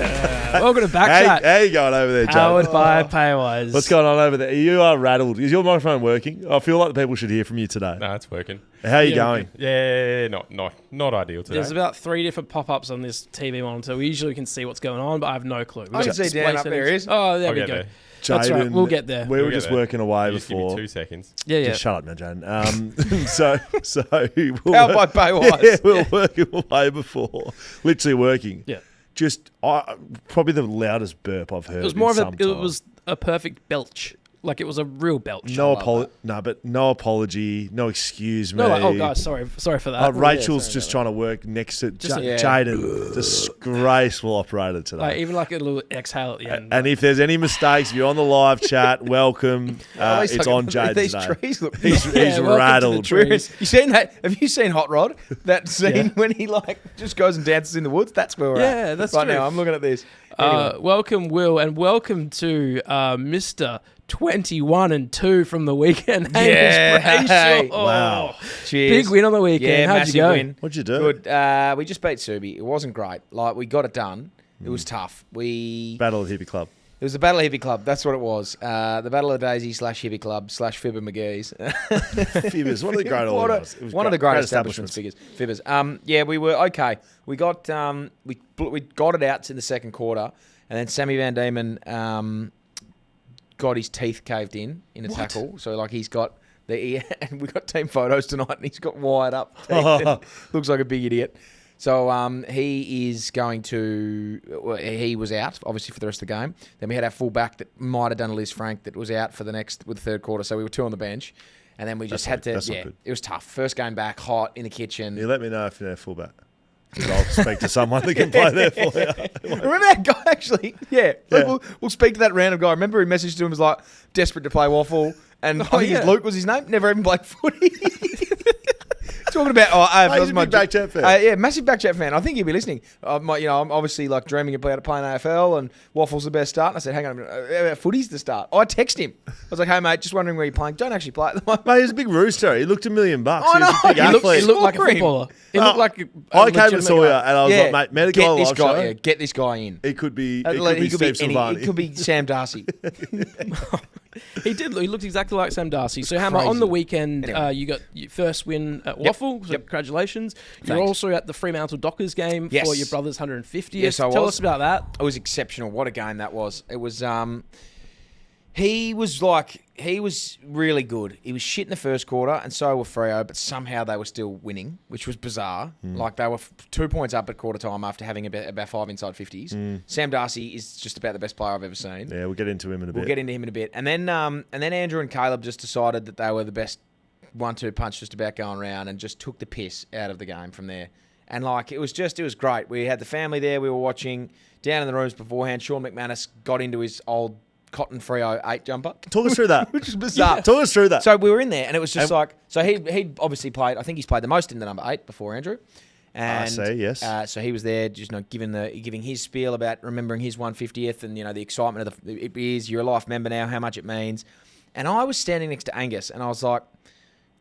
Welcome to BackChat. How you going over there, Joe? Powered by Paywise. What's going on over there? You are rattled. Is your microphone working? I feel like the people should hear from you today. No, it's working. How are you going? Yeah, not ideal today. There's about 3 different pop-ups on this TV monitor. We usually can see what's going on, but I have no clue. I can see Dan up there. Is. Oh, there I'll we get go. there. That's right. Jaiden, We'll get there. We were just working away Just before. give me 2 seconds. Yeah. Just shut up now, Jaiden. So we'll Powered by Paywise. Yeah, we were working away before. Literally working. Yeah. Just probably the loudest burp I've heard. It was more in of some it time. was a perfect belch. Like it was a real belch. No apology, no excuse me. No, like, oh guys, sorry for that. Rachel's just trying to work next to Jaiden, disgraceful operator today. Like even like a little exhale at the end. And if there's any mistakes, if you're on the live chat, welcome. It's on Jaiden These today. trees look. He's rattled. You seen that? Have you seen Hot Rod? That scene when he just goes and dances in the woods. That's where we're at. Yeah, that's right true. now. I'm looking at this. Anyway. Welcome, Will, and welcome to Mr. 21 and 2 from the weekend. Hey. Wow. Cheers. Big win on the weekend. Yeah, How'd massive you go? win. What'd you do? Good. We just beat Subi. It wasn't great. Like we got it done. It was tough. Battle of the Hippie Club. It was the Battle of Hippie Club. That's what it was. The Battle of Daisy / Hippie Club / Fibber McGee's. Fibbers, one of the great organisers. One of the great establishments. Fibbers. Yeah, we were okay. We got we got it out in the second quarter, and then Sammy Van Diemen got his teeth caved in a tackle. So like he's got and we got team photos tonight, and he's got wired up teeth. Looks like a big idiot. So he is going to. He was out obviously for the rest of the game. Then we had our full back that might have done a Liz Frank that was out for the third quarter. So we were 2 on the bench, and then we just had to. Yeah, it was tough. First game back, hot in the kitchen. You let me know if you're fullback. I'll speak to someone that can play there for you. Remember that guy actually? Yeah. We'll speak to that random guy. Remember he messaged to him was like desperate to play waffle, and I think Luke was his name. Never even played footy. Talking about AFL. He's a big BackChat fan. Yeah, massive BackChat fan. I think he'll be listening. I'm obviously like dreaming about playing AFL, and waffle's the best start. And I said, hang on a minute, footy's the start. I text him. I was like, hey mate, just wondering where you're playing. Don't actually play at the moment. Mate, he's a big rooster. He looked $1 million. I He was a big athlete. He looked like a footballer. He looked like I came and saw you, and I was like, mate, met a guy live show. Yeah, get this guy in. He could be Steve Steve Silvani. He could be Sam Darcy. He did. He looked exactly like Sam Darcy. So, Hammer, on the weekend, you got your first win at Waffle. So congratulations. You're also at the Fremantle Dockers game for your brother's 150th. Yes, I was. Tell us about that. It was exceptional. What a game that was. It was. He was really good. He was shit in the first quarter, and so were Freo, but somehow they were still winning, which was bizarre. Like they were 2 points up at quarter time after having about 5 inside 50s. Sam Darcy is just about the best player I've ever seen. Yeah, we'll get into him in a bit. We'll get into him in a bit. And then Andrew and Caleb just decided that they were the best 1-2 punch just about going around, and just took the piss out of the game from there. And like it was great. We had the family there. We were watching down in the rooms beforehand. Sean McManus got into his old cotton Freo 8 jumper. Talk us through that. Which is bizarre. Yeah. Talk us through that. So we were in there, and it was just so he obviously played. I think he's played the most in the number 8 before Andrew. And I see, yes. So he was there, just giving his spiel about remembering his 150th, and the excitement of it is you're a life member now, how much it means. And I was standing next to Angus, and I was like,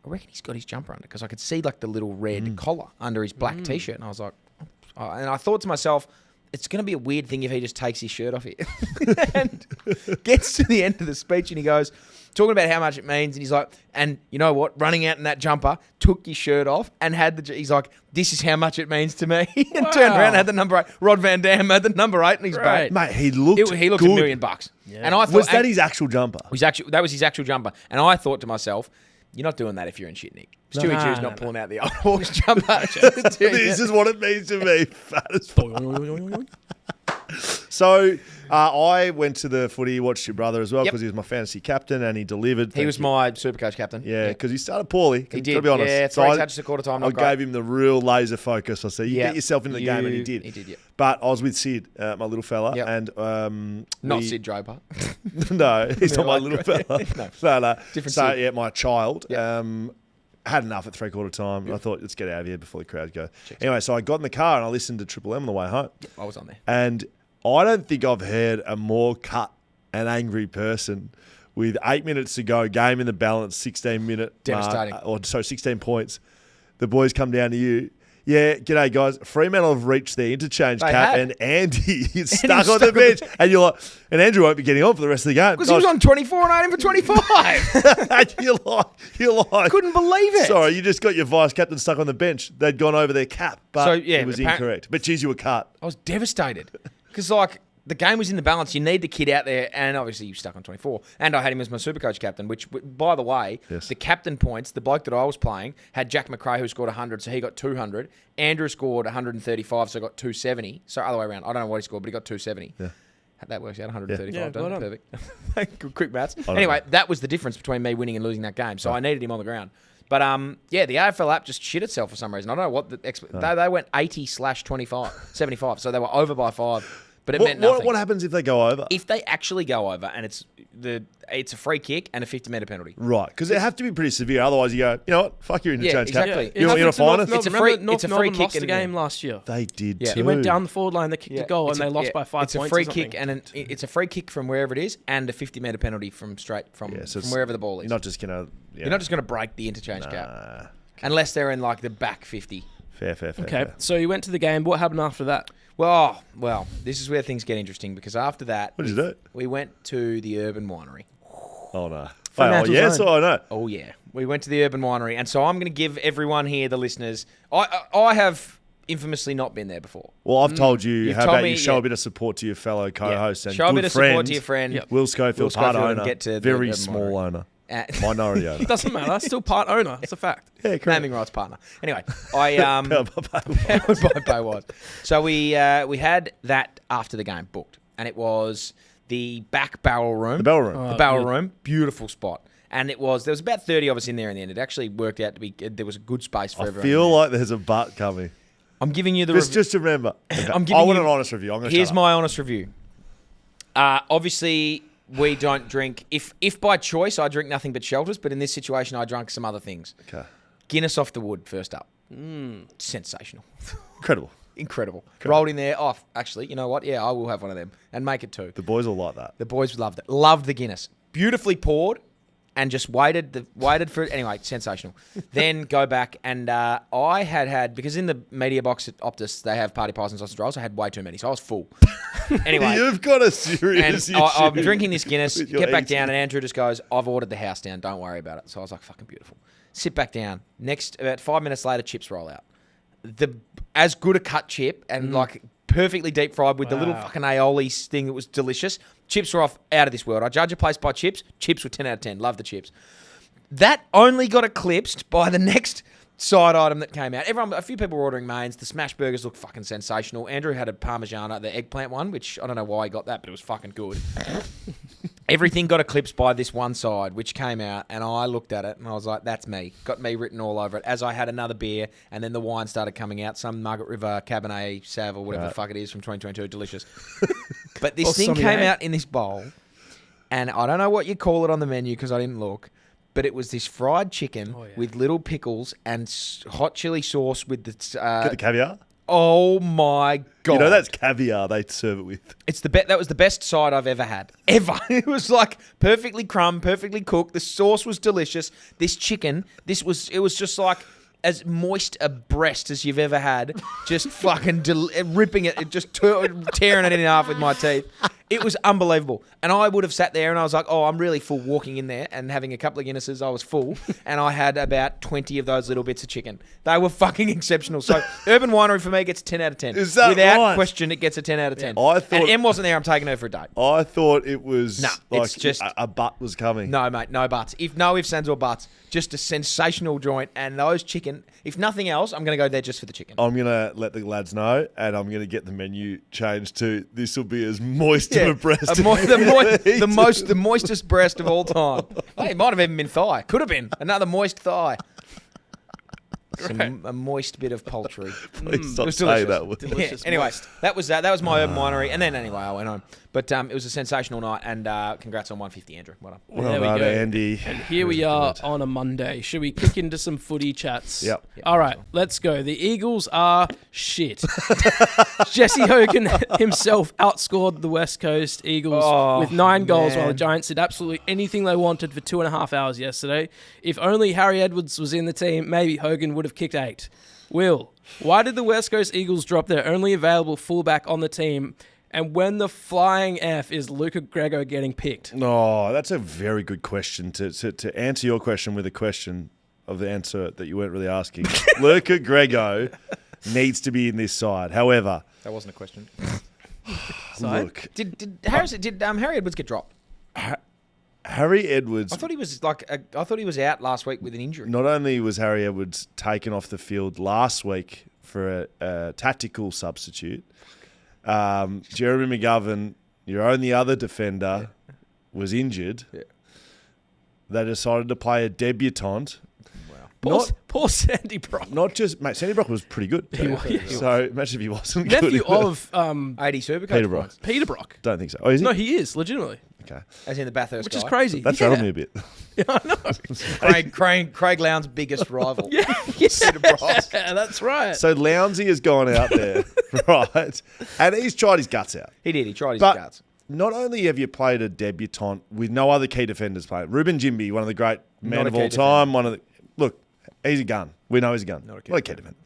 I reckon he's got his jumper under, because I could see like the little red collar under his black t-shirt, and I was like, and I thought to myself, it's going to be a weird thing if he just takes his shirt off here. And gets to the end of the speech, and he goes, talking about how much it means, and he's like, and you know what, running out in that jumper, took his shirt off, and he's like, this is how much it means to me. And turned around and had the number 8. Rod Van Dam had the number 8 in his back. Mate, he looked good. $1 million. Yeah. And I thought, was that his actual jumper? That was his actual jumper. And I thought to myself, you're not doing that if you're in shit, Nick. Stewie Jew's not pulling out the old Hawks jumper. This is what it means to me. Fat as fuck. So I went to the footy, watched your brother as well, because he was my fantasy captain and he delivered. He was my Supercoach captain. Yeah, because he started poorly. He did. To be honest. Yeah, 3 touches a quarter time. I gave him the real laser focus. I said, you get yourself in the game, and he did. He did, yeah. But I was with Sid, my little fella, and not Sid Draper. No, he's not my little fella. No. Different so, Sid. yeah, my child. Yep. Had enough at 3/4 time. Yep. I thought, let's get out of here before the crowd go. Anyway, so I got in the car and I listened to Triple M on the way home. Yep, I was on there. And I don't think I've heard a more cut and angry person with 8 minutes to go, game in the balance, 16-minute Devastating. 16 points. The boys come down to you. Yeah, g'day guys. Fremantle have reached their interchange cap, have. and Andy is stuck on the bench, and you're like, and Andrew won't be getting on for the rest of the game Because he was on 24 and I had him for 25. And you're like, Couldn't believe it. sorry, you just got your vice captain stuck on the bench. They'd gone over their cap, but So, yeah, it was apparent- incorrect. But geez, you were cut. I was devastated because, like, the game was in the balance. You need the kid out there, and obviously you stuck on 24. And I had him as my Supercoach captain, which, by the way, Yes. the captain points, the bloke that I was playing, had Jack McRae, who scored 100, so he got 200. Andrew scored 135, so got 270. So other way around. I don't know what he scored, but he got 270. Yeah. That works out, 135. Yeah, Don't well it? Perfect. Quick maths. know. Anyway, that was the difference between me winning and losing that game. So I needed him on the ground. But yeah, the AFL app just shit itself for some reason. I don't know what they went 80/25, 75. So they were over by 5. But it meant nothing. What happens if they go over? If they actually go over and it's a free kick and a 50-metre penalty. Right, because it have to be pretty severe. Otherwise, you go, you know what? Fuck your interchange cap. exactly. You want to fine us? It's a Remember free- North it's a free Melbourne kick lost the and- game last year. They did Yeah. too. It went down the forward line, they kicked a goal, and they lost by 5 It's points. a free or something. kick and it's a free kick from wherever it is and a 50-metre penalty from wherever the ball is. You're not just going to... You're not just going to break the interchange cap. Unless they're in like the back 50. Fair. Okay, fair. so you went to the game. What happened after that? Well, this is where things get interesting because after that... What did you do? We went to the Urban Winery. Oh, no. Fremantle's Yes, own. I know. Oh, yeah. We went to the Urban Winery. And so I'm going to give everyone here, the listeners... I have infamously not been there before. Well, I've told you, You've how told about me, you show yeah. a bit of support to your fellow co-hosts and Show a good bit of friend, support to your friend. Yep. Will Schofield, part and owner, get to the very Urban small Winery. owner, Uh, minority owner. Doesn't matter. Still part owner. It's a fact. Yeah, correct. naming rights partner. Anyway, I Powered by Paywise. by Paywise. So we had that after the game booked, and it was the back barrel room. The bell room. The barrel room, beautiful spot. And there was about 30 of us in there in the end. It actually worked out to be there was a good space for I everyone. feel in there. like there's a butt coming. I'm giving you the Just remember. Okay. I'm I giving want you- an honest review. I'm going to Here's my honest review. Obviously, we don't drink. If by choice I drink nothing but shelters, but in this situation I drank some other things. Okay. Guinness off the wood first up. Sensational. Incredible. Incredible. Rolled in there. Oh, actually, you know what? Yeah, I will have one of them and make it 2. The boys will like that. The boys loved it. Loved the Guinness. Beautifully poured and just waited for it. Anyway, sensational. Then go back and I had, because in the media box at Optus, they have party pies and sausage rolls. I had way too many, so I was full. Anyway. You've got a serious And issue. I'm drinking this Guinness, with your get back eating. down, and Andrew just goes, I've ordered the house down, don't worry about it. So I was like, fucking beautiful. Sit back down. Next, about 5 minutes later, chips roll out. As good a cut chip and like perfectly deep fried with the little fucking aioli thing that was delicious. Chips were out of this world. I judge a place by chips. Chips were 10 out of 10. Love the chips. That only got eclipsed by the next side item that came out. A few people were ordering mains. The smash burgers looked fucking sensational. Andrew had a Parmigiana, the eggplant one, which I don't know why he got that, but it was fucking good. Everything got eclipsed by this one side, which came out, and I looked at it, and I was like, that's me. Got me written all over it. As I had another beer, and then the wine started coming out, some Margaret River Cabernet Sauv or whatever the fuck it is from 2022, delicious. But this thing came out in this bowl, and I don't know what you call it on the menu because I didn't look, but it was this fried chicken with little pickles and hot chili sauce with the... Get the caviar. Oh my God. You know that's caviar they serve it with. It's that was the best side I've ever had. Ever. It was like perfectly crumbed, perfectly cooked. The sauce was delicious. This chicken, it was just like as moist a breast as you've ever had. Just fucking ripping it, just tearing it in half with my teeth. It was unbelievable. And I would have sat there and I was like, oh, I'm really full walking in there and having a couple of Guinnesses. I was full. And I had about 20 of those little bits of chicken. They were fucking exceptional. So Urban Winery for me gets a 10 out of 10. Is that Without right? question, it gets a 10 out of 10. I thought- and Em wasn't there. I'm taking her for a date. I thought it was like it's just- a butt was coming. No, mate, no buts. No ifs, ands, or buts. Just a sensational joint. And those chicken, if nothing else, I'm going to go there just for the chicken. I'm going to let the lads know, and I'm going to get the menu changed to this will be as moist of a breast. The moistest breast of all time. Hey, it might have even been thigh. Could have been. Another moist thigh. A moist bit of poultry. Please It stop was saying delicious. that word. Delicious, Anyway, moist. that was my Urban Winery. And then anyway, I went home. But it was a sensational night. And congrats on 150, Andrew. Well done. Well There we done, go. Andy. And here we are on a Monday. Should we kick into some footy chats? Yep. All right, let's go. The Eagles are shit. Jesse Hogan himself outscored the West Coast Eagles with 9 goals, while the Giants did absolutely anything they wanted for 2.5 hours yesterday. If only Harry Edwards was in the team, maybe Hogan would have kicked 8. Will, why did the West Coast Eagles drop their only available fullback on the team? And when the flying F is Luca Grego getting picked? Oh, that's a very good question. To answer your question with a question of the answer that you weren't really asking. Luca Grego needs to be in this side. However, that wasn't a question. Look, did Harry Edwards get dropped? Harry Edwards. I thought he was out last week with an injury. Not only was Harry Edwards taken off the field last week for a tactical substitute, Jeremy McGovern, your only other defender, was injured. Yeah. They decided to play a debutant. Wow. Poor Sandy Brock. Not just, mate, Sandy Brock was pretty good. So imagine if he wasn't Nephew good. of 80 Supercoach Peter Brock. Peter Brock. Don't think so. Oh, is he? No, he is, legitimately. Okay. As in the Bathurst Which guy. is crazy. That's rattled me a bit. Yeah, I know. Craig Lowndes' biggest rival. Yeah, that's right. So Lounsey has gone out there, right? And he's tried his guts out. He did. He tried his But guts. not only have you played a debutant with no other key defenders playing, Ruben Jimby, one of the great men of all time, look, he's a gun. We know he's a gun. Not a key defender.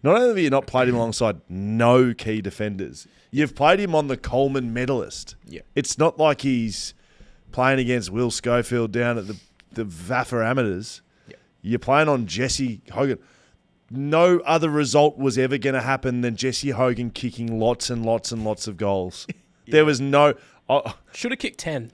Not only have you not played him alongside no key defenders, you've played him on the Coleman medalist. Yeah. It's not like he's playing against Will Schofield down at the VAFA Amateurs. Yeah. You're playing on Jesse Hogan. No other result was ever going to happen than Jesse Hogan kicking lots and lots and lots of goals. Yeah. There was no... Should have kicked 10.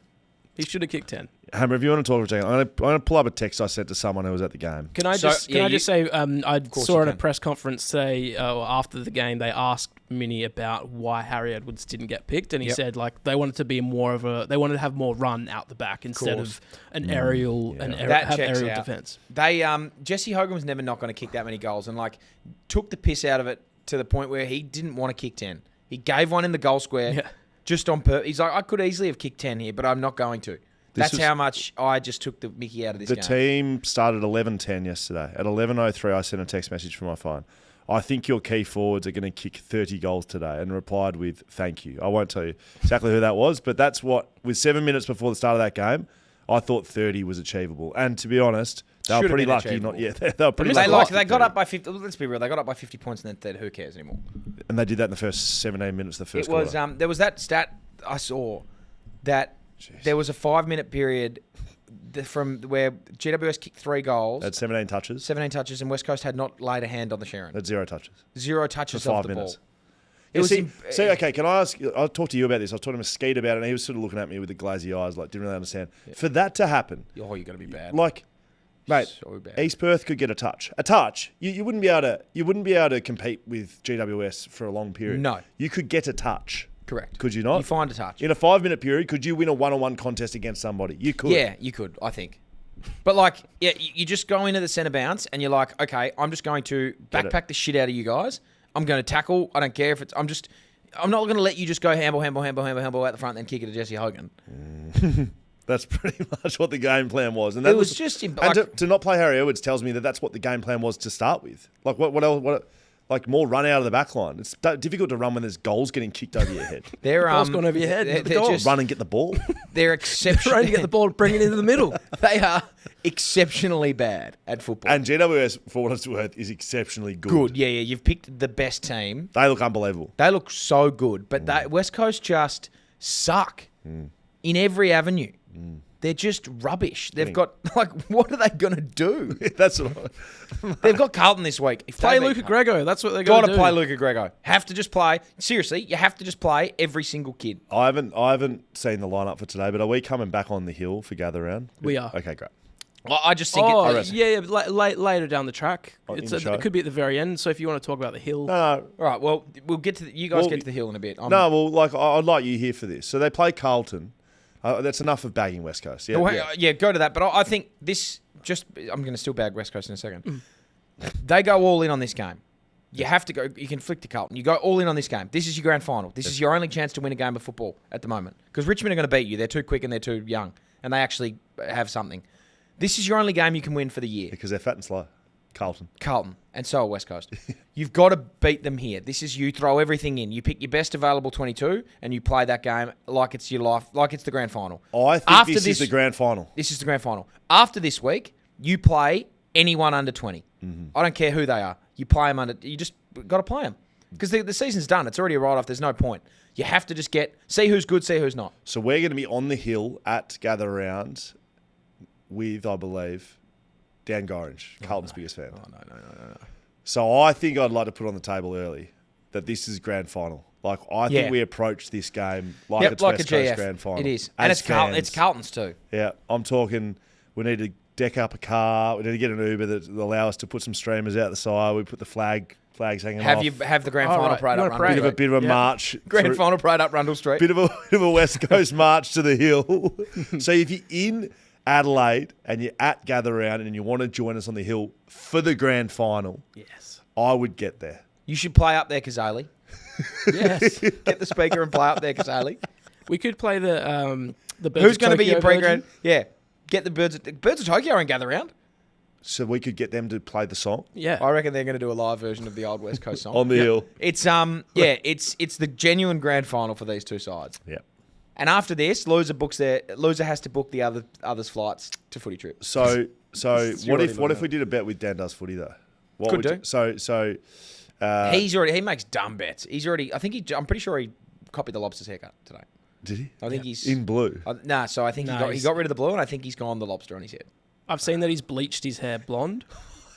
He should have kicked 10. Hammer, if you want to talk for a second, I'm going to pull up a text I sent to someone who was at the game. Can I just say, I saw at a press conference today after the game, they asked Minnie about why Harry Edwards didn't get picked, and he said like they wanted to be they wanted to have more run out the back instead of an aerial defense. Jesse Hogan was never not going to kick that many goals, and like took the piss out of it to the point where he didn't want to kick 10. He gave one in the goal square just on purpose. He's like, I could easily have kicked 10 here, but I'm not going to. That's how much I just took the mickey out of this game. The team started 11:10 yesterday. At 11:03, I sent a text message from my phone. I think your key forwards are going to kick 30 goals today, and replied with, thank you. I won't tell you exactly who that was, but that's what, with 7 minutes before the start of that game, I thought 30 was achievable. And to be honest, they were pretty lucky. They were pretty lucky. They got up by 50. Let's be real. They got up by 50 points, and then who cares anymore? And they did that in the first 17 minutes of the first quarter. There was that stat I saw that there was a 5-minute period from where GWS kicked 3 goals. Had 17 touches. 17 touches, and West Coast had not laid a hand on the Sharon. Had 0 touches. 0 touches off the ball. Okay, can I ask, I'll talk to you about this. I was talking to Skeet about it, and he was sort of looking at me with the glazy eyes, like, didn't really understand. Yeah. For that to happen... Oh, you're going to be bad. Like, mate, so bad. East Perth could get a touch. A touch. You wouldn't be able to compete with GWS for a long period. No. You could get a touch. Correct. Could you not? You find a touch. In a 5-minute period, could you win a one-on-one contest against somebody? You could. Yeah, you could, I think. But, like, yeah, you just go into the centre bounce and you're like, okay, I'm just going to backpack the shit out of you guys. I'm going to tackle. I don't care if it's... I'm not going to let you just go handball out the front and then kick it to Jesse Hogan. That's pretty much what the game plan was. And that was just... And to not play Harry Edwards tells me that that's what the game plan was to start with. Like, what else... Like more run out of the back line. It's difficult to run when there's goals getting kicked over your head. Ball's gone over your head. Just run and get the ball. They're exceptional. Trying to get the ball and bring it into the middle. They are exceptionally bad at football. And GWS, for what it's worth, is exceptionally good. Yeah. You've picked the best team. They look unbelievable. They look so good. But West Coast just suck in every avenue. They're just rubbish. They've got, like, what are they going to do? That's what they've got Carlton this week. Play Luca Grego. That's what they're going to do. Got to play Luca Grego. Have to just play. Seriously, you have to just play every single kid. I haven't seen the lineup for today, but are we coming back on the hill for gather round? We are. Okay, great. I just think later down the track. It could be at the very end. So if you want to talk about the hill, no. All right. Well, we'll get to you guys get to the hill in a bit. I'd like you here for this. So they play Carlton. That's enough of bagging West Coast. Yeah, go to that. But I think this I'm going to still bag West Coast in a second. They go all in on this game. You have to go. You can flick to Carlton. You go all in on this game. This is your grand final. This is your only chance to win a game of football at the moment. Because Richmond are going to beat you. They're too quick and they're too young. And they actually have something. This is your only game you can win for the year. Because they're fat and slow. Carlton. And so are West Coast. You've got to beat them here. This is you throw everything in. You pick your best available 22 and you play that game like it's your life, like it's the grand final. I think this is the grand final. This is the grand final. After this week, you play anyone under 20. I don't care who they are. You play them under. You just got to play them because the season's done. It's already a write-off. There's no point. You have to just see who's good, see who's not. So we're going to be on the hill at Gather Round with, I believe, Dan Gorringe, Carlton's biggest fan. Oh, no. So I think I'd like to put on the table early that this is grand final. Like, I think we approach this game like it's West Coast grand final. It is. And it's Carlton's too. Yeah, I'm talking we need to deck up a car. We need to get an Uber that will allow us to put some streamers out the side. We put the flags hanging off. Have the grand final parade up Rundle Street. Bit of a march. Grand final parade up Rundle Street. Bit of a West Coast march to the hill. So if you're in Adelaide and you're at Gather Round and you want to join us on the hill for the grand final, yes, I would get there. You should play up there, Kazali. Yes. Get the speaker and play up there, Kazali. We could play the Birds Who's going to be your pre-grand? Yeah. Get the Birds of Tokyo and Gather Round. So we could get them to play the song? Yeah. I reckon they're going to do a live version of the old West Coast song. On the hill. It's it's the genuine grand final for these two sides. Yeah. And after this, loser has to book the others' flights to footy trip. So what if we did a bet with Dan Does Footy though? Could do. So he makes dumb bets. I'm pretty sure he copied the Lobster's haircut today. Did he? I think he's in blue. So I think he got rid of the blue, and I think he's gone the lobster on his head. I've seen that he's bleached his hair blonde.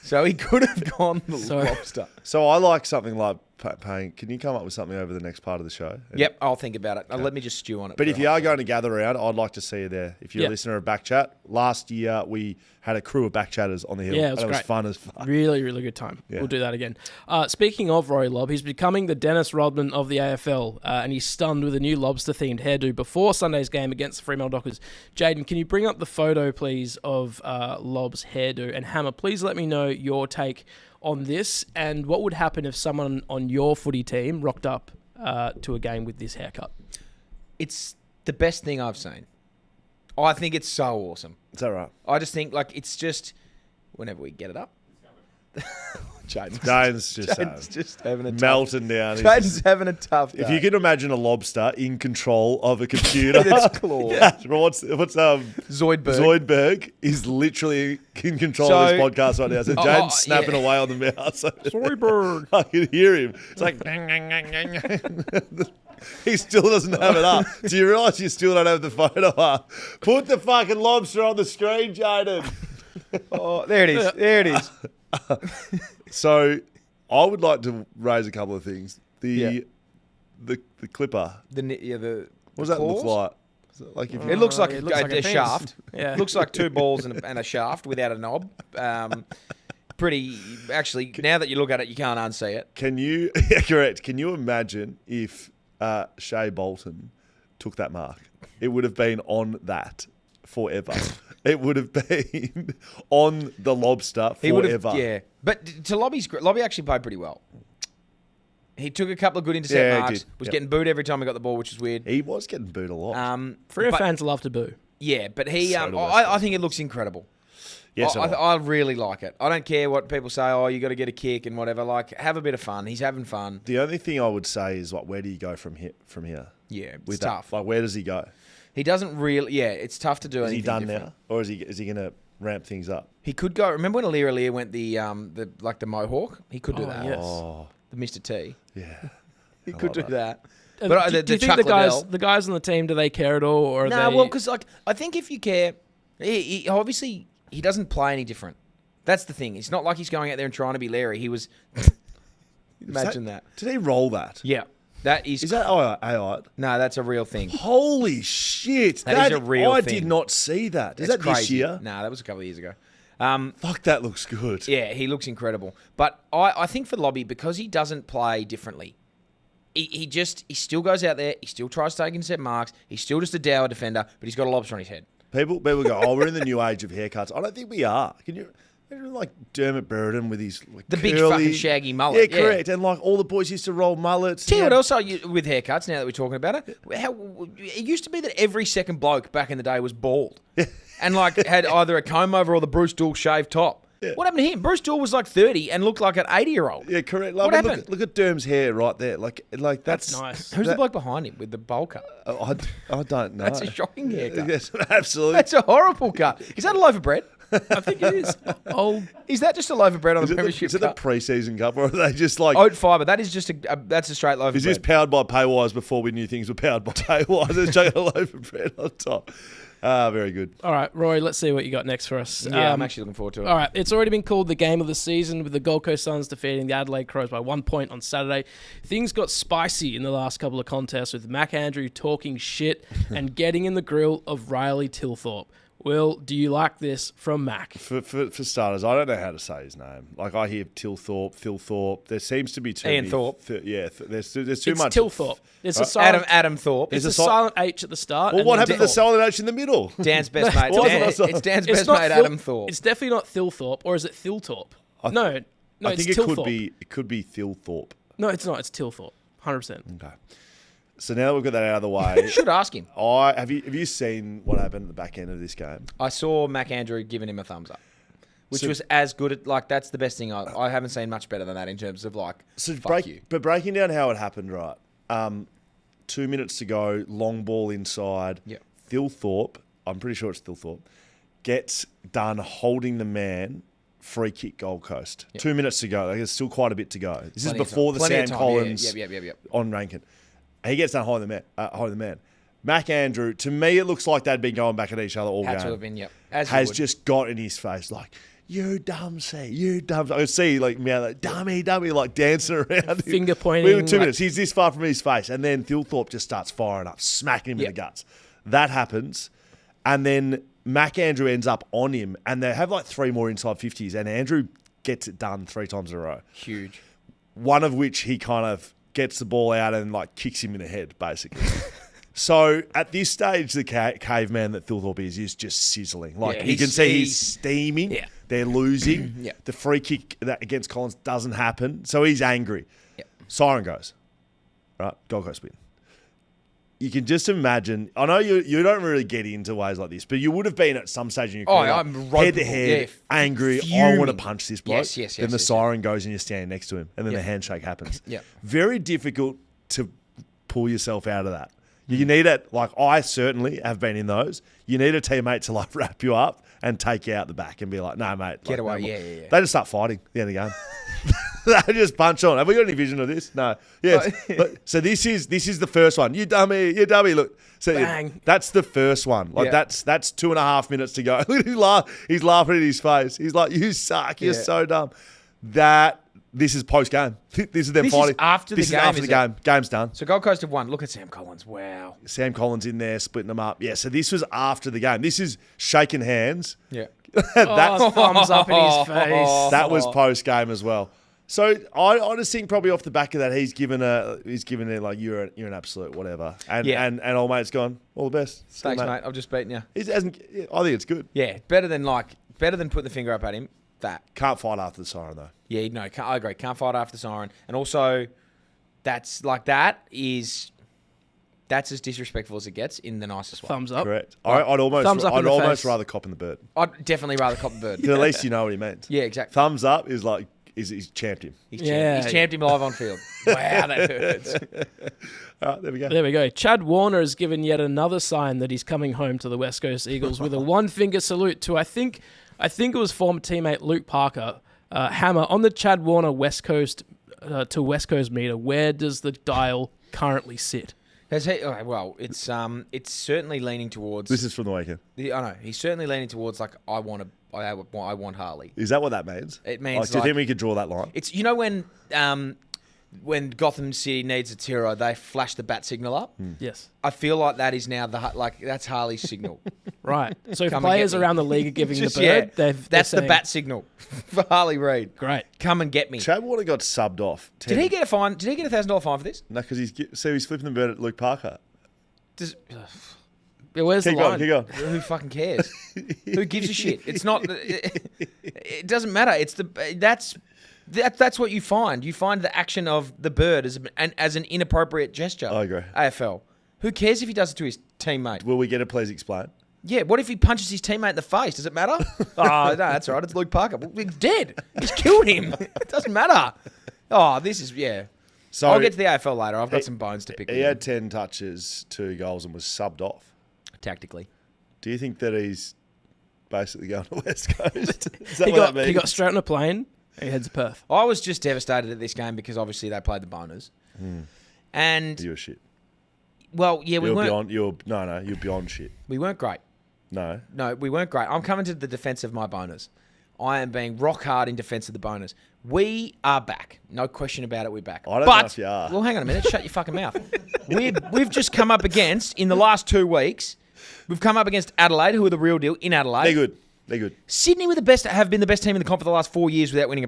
So he could have gone the lobster. So I like something like paying. Can you come up with something over the next part of the show? Yep, I'll think about it. Let me just stew on it. But if you are going to Gather Around, I'd like to see you there. If you're a listener of BackChat, last year we had a crew of BackChatters on the hill. Yeah, it was great. It was fun as fuck. Really, really good time. Yeah. We'll do that again. Speaking of Rory Lobb, he's becoming the Dennis Rodman of the AFL, and he's stunned with a new lobster-themed hairdo before Sunday's game against the Fremantle Dockers. Jaiden, can you bring up the photo, please, of Lobb's hairdo? And Hammer, please let me know your take on this and what would happen if someone on your footy team rocked up to a game with this haircut. It's the best thing I've seen. I think it's so awesome. Is that right? I just think it's just whenever we get it up. Jaden's just having a melting down. Jaden's having a tough day. If you can imagine a lobster in control of a computer, its claws. what's Zoidberg is literally in control of this podcast right now. So Jaden's snapping away on the mouse. Zoidberg. I can hear him. It's like he still doesn't have it up. Do you realise you still don't have the photo up? Put the fucking lobster on the screen, Jaiden. Oh, there it is. There it is. So, I would like to raise a couple of things. The clipper. What does that look like? It looks like a shaft. Yeah. It looks like two balls and a shaft without a knob. Actually, now that you look at it, you can't unsee it. Can you? Yeah, correct. Can you imagine if Shea Bolton took that mark? It would have been on that forever. It would have been on the lobster forever. He would have, yeah. But to Lobby actually played pretty well. He took a couple of good intercept marks. Was getting booed every time he got the ball, which was weird. He was getting booed a lot. Freo fans love to boo. Yeah, but I think it looks incredible. Yes, I really like it. I don't care what people say. Oh, you got to get a kick and whatever. Like, have a bit of fun. He's having fun. The only thing I would say is, where do you go from here? Yeah, it's tough. Where does he go? He doesn't really. Yeah, it's tough to do. Is he done different. now, or is he going to ramp things up? He could go. Remember when Lear went the Mohawk? He could do that. Yes. The Mr. T. Yeah, he could do that. But do you think the guys on the team, do they care at all, or well, because I think if you care, he obviously he doesn't play any different. That's the thing. It's not like he's going out there and trying to be Larry. He was. Imagine that. Did he roll that? Yeah. That is. Is that AI? No, that's a real thing. Holy shit! That is a real thing. I did not see that. Is that's that crazy. This year? No, that was a couple of years ago. Fuck, that looks good. Yeah, he looks incredible. But I think for Lobby, because he doesn't play differently, he still goes out there, he still tries to take intercept marks, he's still just a dour defender, but he's got a lobster on his head. People go, we're in the new age of haircuts. I don't think we are. Can you imagine like Dermot Burden with his the curly, big fucking shaggy mullet? Yeah, correct. And like all the boys used to roll mullets. Tell you what else with haircuts, now that we're talking about it, it used to be that every second bloke back in the day was bald. And like had either a comb over or the Bruce Doull shaved top. Yeah. What happened to him? Bruce Doull was like 30 and looked like an 80-year-old. Yeah, correct. What happened? Look at Derm's hair right there. Like that's nice. Who's the bloke behind him with the bowl cut? I don't know. That's a shocking haircut. Yes, absolutely. That's a horrible cut. Is that a loaf of bread? I think it is. Is that just a loaf of bread on the Premiership Is it the pre-season cup, or are they just like oat fiber? That is just that's a straight loaf of bread. Is this powered by Paywise before we knew things were powered by Paywise? It's just a loaf of bread on top. Very good. All right, Roy, let's see what you got next for us. Yeah, I'm actually looking forward to it. All right, it's already been called the game of the season with the Gold Coast Suns defeating the Adelaide Crows by 1 point on Saturday. Things got spicy in the last couple of contests with Mac Andrew talking shit and getting in the grill of Riley Tilthorpe. Will, do you like this from Mac? For starters, I don't know how to say his name. Like, I hear Tilthorpe, Philthorpe. There seems to be too Ian many. Thorpe. There's too much. It's Tilthorpe. It's a silent, Adam Thorpe. It's a silent H at the start. Well, what happened to the silent H in the middle? Dan's best mate. It's Dan's best mate, Adam Thorpe. It's definitely not Thilthorpe, or is it Thilthorpe? No, I think it's Tilthorpe. it could be Thilthorpe. No, it's not. It's Tilthorpe. 100%. Okay. So now that we've got that out of the way, Should ask him. have you seen what happened at the back end of this game? I saw Mac Andrew giving him a thumbs up, which was as good at that's the best thing I haven't seen much better than that in terms of But breaking down how it happened, right? 2 minutes to go, long ball inside. Yep. Thilthorpe, I'm pretty sure it's Thilthorpe, gets done holding the man. Free kick, Gold Coast. Yep. 2 minutes to go. There's still quite a bit to go. This is before the Sam Collins on Rankin. He gets done holding the man. Mac Andrew, to me, it looks like they'd been going back at each other all game. Had to have been, yep. Has just got in his face like, you dumb C, you dumb. I could see like dummy, like dancing around. Finger pointing. We were 2 minutes. He's this far from his face, and then Thilthorpe just starts firing up, smacking him in the guts. That happens, and then Mac Andrew ends up on him, and they have like 3 more inside 50s, and Andrew gets it done 3 times in a row. Huge. One of which he kind of gets the ball out and like kicks him in the head, basically. So at this stage, the caveman that Thilthorpe is just sizzling. Like you can see he's steaming. Yeah. They're losing. Yeah. The free kick that against Collins doesn't happen. So he's angry. Yeah. Siren goes. Right? Gold Coast win. You can just imagine. I know you don't really get into ways like this, but you would have been at some stage in your career. I'm head to head, angry. Fuming. I want to punch this bloke. Yes. Then the siren goes and you're standing next to him, and then the handshake happens. Yeah. Very difficult to pull yourself out of that. You need it. Like I certainly have been in those. You need a teammate to like wrap you up and take you out the back and be like, "No, mate, get away." No, yeah. They just start fighting at the end of the game. They just punch on. Have we got any vision of this? No. Yes. So this is the first one. You dummy. Look. So bang. That's the first one. Like that's 2.5 minutes to go. He's laughing in his face. He's like, "You suck. You're so dumb." This is post game. This is them fighting. This is after the game. Game's done. So Gold Coast have won. Look at Sam Collins. Wow. Sam Collins in there splitting them up. Yeah. So this was after the game. This is shaking hands. Yeah. Thumbs up in his face. That was post game as well. So I just think probably off the back of that he's given it like you're an absolute whatever, and old mate's gone all the best. Thanks, mate. I've just beaten you. I think it's good. Yeah, better than putting the finger up at him. That can't fight after the siren though. Yeah, no, I agree. Can't fight after the siren, and also that's as disrespectful as it gets in the nicest way. Thumbs up. Correct. I'd almost rather cop in the bird. I'd definitely rather cop the bird. At least you know what he meant. Yeah, exactly. Thumbs up is like he's champed him. He's champed him live on field. Wow, that hurts. All right, there we go. There we go. Chad Warner has given yet another sign that he's coming home to the West Coast Eagles with a one-finger salute to I think it was former teammate Luke Parker. Hammer on the Chad Warner West Coast to West Coast meter. Where does the dial currently sit? It's certainly leaning towards. This is from the weekend. I know he's certainly leaning towards like I want Harley. Is that what that means? It means. Do you think we could draw that line? It's when Gotham City needs its hero, they flash the bat signal up. Yes, I feel like that is now that's Harley's signal. Right. So if players around the league are giving the bird, that's the bat signal for Harley Reid. Great. Come and get me. Chad Warner got subbed off. Did he get a fine? Did he get $1,000 fine for this? No, because he's flipping the bird at Luke Parker. Where's the line? Keep going. Who fucking cares? Who gives a shit? It's not. It doesn't matter. That's what you find. You find the action of the bird as an inappropriate gesture. I agree. AFL. Who cares if he does it to his teammate? Will we get a please explain? Yeah, what if he punches his teammate in the face? Does it matter? No, that's all right. It's Luke Parker. Well, he's dead. He's killed him. It doesn't matter. So I'll get to the AFL later. I've got some bones to pick with. He had 10 touches, 2 goals, and was subbed off. Tactically. Do you think that he's basically going to West Coast. Is that what that means? He got straight on a plane and he heads to Perth. I was just devastated at this game because obviously they played the boners. And You were shit. well, yeah, we weren't. You're beyond shit. We weren't great. No. No, we weren't great. I'm coming to the defense of my boners. I am being rock hard in defense of the boners. We are back. No question about it, we're back. I don't know if you are. Well, hang on a minute. Shut your fucking mouth. We've just come up against, in the last 2 weeks, we've come up against Adelaide, who are the real deal in Adelaide. They're good. Sydney were have been the best team in the comp for the last 4 years without winning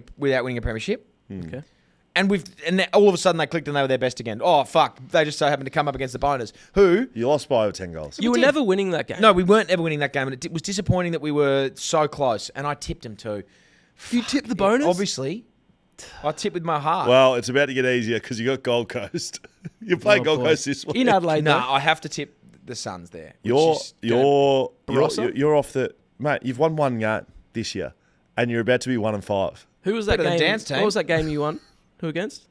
a premiership. Okay. And all of a sudden they clicked and they were their best again. Oh, fuck. They just so happened to come up against the boners, who... You lost by over 10 goals. You were never winning that game. No, we weren't ever winning that game. And it was disappointing that we were so close. And I tipped them too. You tipped the bonus? Obviously. I tipped with my heart. Well, it's about to get easier because you got Gold Coast. You played Gold Coast this week. In Adelaide, No, I have to tip the Suns there. You're off the... Mate, you've won one game this year and you're about to be 1-5. Who was that Better than game? Dan's team. What was that game you won? Who against?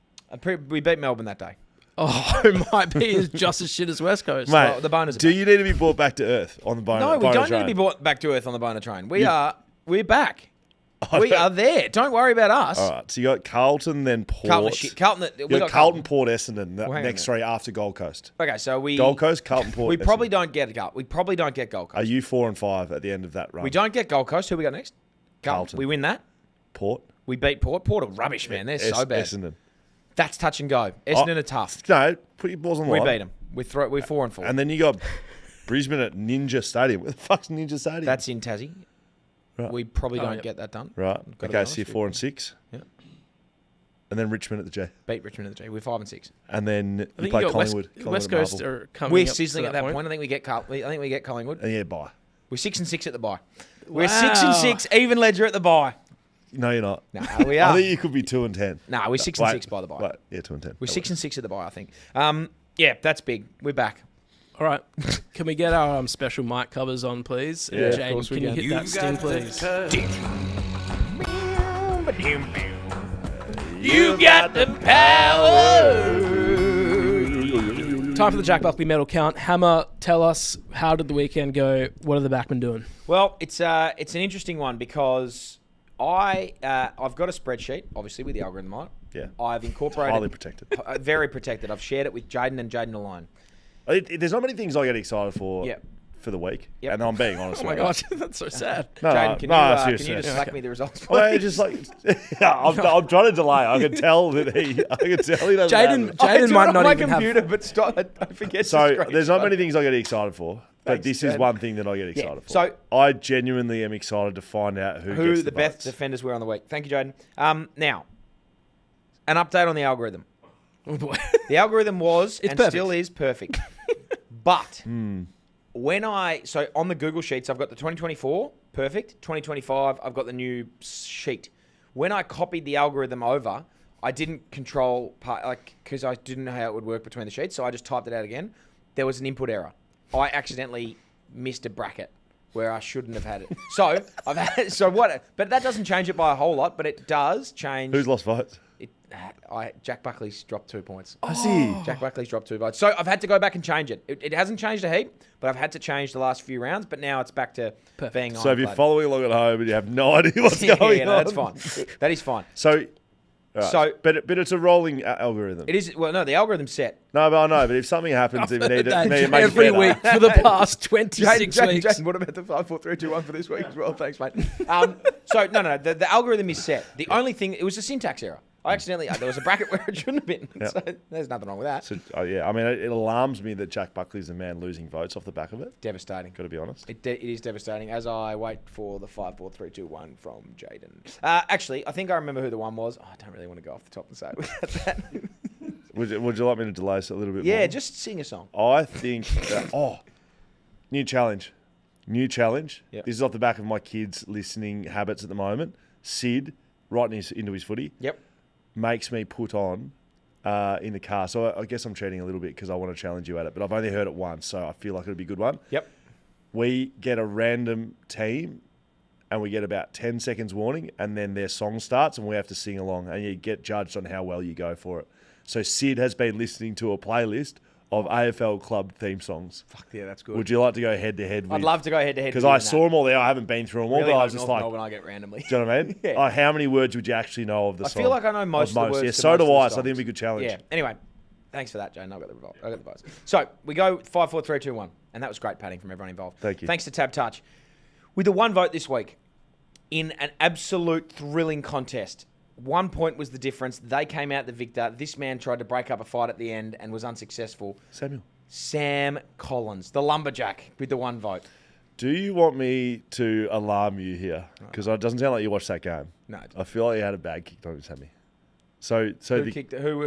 We beat Melbourne that day. Oh, it might be just as shit as West Coast. Mate, Well, the boners are do back. you need to be brought back to earth on the boner? No, we don't need to be brought back to earth on the boner train. We're back. We are there. Don't worry about us. All right, so you got Carlton, then Port. Carlton is shit. You got Carlton, Port, Essendon, the Well, hang on next a minute. three after Gold Coast. Okay, so we Gold Coast, Carlton, Port. we probably Essendon. don't get Gold. We probably don't get Gold Coast. Are you 4 and 5 at the end of that run? We don't get Gold Coast. Who we got next? Carlton. We win that. Port. We beat Port. Port are rubbish, man. They're so bad. Essendon. That's touch and go. Essendon are tough. No, put your balls on the We line. beat them. We're 4 and 4. And then you got Brisbane at Ninja Stadium. Where the fuck's Ninja Stadium? That's in Tassie. Right. We probably don't get that done. Right. Gotta be Okay, honest so you're with 4 and 6. Yeah. And then Richmond at the J. Beat Richmond at the G. We're 5 and 6. And then I you think play you got Collingwood. West Collingwood Coast Marvel. are coming We're up to sizzling at that point. I think we get Collingwood. And yeah, bye. We're 6 and 6 at the bye. We're Wow. 6 and 6, even ledger at the bye. No, you're not. No, we are. I think you could be 2 and 10. No, we're 6 and 6 by the bye. Wait, yeah, 2 and 10. We're 6 and 6 at the bye, I think. Yeah, that's big. We're back. All right. Can we get our special mic covers on, please? Yeah, of Jaiden, course we can you can. hit that sting, please? You got the power. Time for the Jack Buckley medal count. Hammer, tell us, how did the weekend go? What are the backmen doing? Well, it's an interesting one because I've got a spreadsheet, obviously, with the algorithm on it. Yeah. I've incorporated... Highly protected. Very protected. I've shared it with Jaiden and Jaiden alone. There's not many things I get excited for for the week. Yep. And I'm being honest. Oh my with you. gosh, that's so sad. No, Jaiden, can seriously. you just slack me the results, Well, please? just like I'm trying to delay. I can tell that he doesn't Jaiden have it. might not my even computer, have... but stop. I forget. So there's not many things I get excited for, but Thanks, this is Jaiden. one thing that I get excited for. So I genuinely am excited to find out who gets the best votes. defenders were on the week. Thank you, Jaiden. Now, an update on the algorithm. Oh boy. The algorithm was It's and perfect. still is perfect. But so on the Google Sheets, I've got the 2024, perfect. 2025, I've got the new sheet. When I copied the algorithm over, I didn't control because I didn't know how it would work between the sheets, so I just typed it out again. There was an input error. I accidentally missed a bracket where I shouldn't have had it. So but that doesn't change it by a whole lot, but it does change. Who's lost votes? Jack Buckley's dropped 2 points. I see. Jack Buckley's dropped 2 votes. So I've had to go back and change it. It hasn't changed a heap, but I've had to change the last few rounds. But now it's back to being So if you're ironclad. following along at home and you have no idea what's going on, that's fine. That is fine. So, So- but it's a rolling algorithm. It is. Well, no, the algorithm's set. No, but I know. But if something happens, if you need to make it Every better. week for the past 26 weeks. Jaiden, what about the 5, 4, 3, 2, 1 for this week as well? Thanks, mate. So no. The algorithm is set. The only thing, it was a syntax error. I accidentally, there was a bracket where it shouldn't have been. Yep. So there's nothing wrong with that. So, yeah, I mean, it alarms me that Jack Buckley's the man losing votes off the back of it. Devastating. Got to be honest. It is devastating as I wait for the 5, 4, 3, 2, 1 from Jaiden. Actually, I think I remember who the one was. Oh, I don't really want to go off the top and say it without that. Would you like me to delay us a little bit more? Yeah, just sing a song. I think new challenge. Yep. This is off the back of my kids' listening habits at the moment. Sid, right into his footy, Yep. makes me put on in the car. So I guess I'm cheating a little bit because I want to challenge you at it, but I've only heard it once, so I feel like it'll be a good one. Yep. We get a random team and we get about 10 seconds warning, and then their song starts and we have to sing along, and you get judged on how well you go for it. So Sid has been listening to a playlist of AFL club theme songs. Fuck yeah, that's good. Would you like to go head to head with? I'd love to go head to head. Because I saw them all there. I haven't been through them all, Really but I was just North like, Melbourne, I get randomly. do you know what I mean? Yeah. How many words would you actually know of the song? I feel like I know most of the words. Yeah, to so most do of the I. So I songs. think it'd be a good challenge. Yeah. Anyway, thanks for that, Jaiden. I got the votes. So we go 5, 4, 3, 2, 1, and that was great padding from everyone involved. Thank you. Thanks to TABtouch. With the one vote this week, in an absolute thrilling contest. 1 point was the difference. They came out the victor. This man tried to break up a fight at the end and was unsuccessful. Sam Collins, the lumberjack, with the 1 vote. Do you want me to alarm you here? Because it doesn't sound like you watched that game. No. I feel like you had a bad kick on Sammy. So who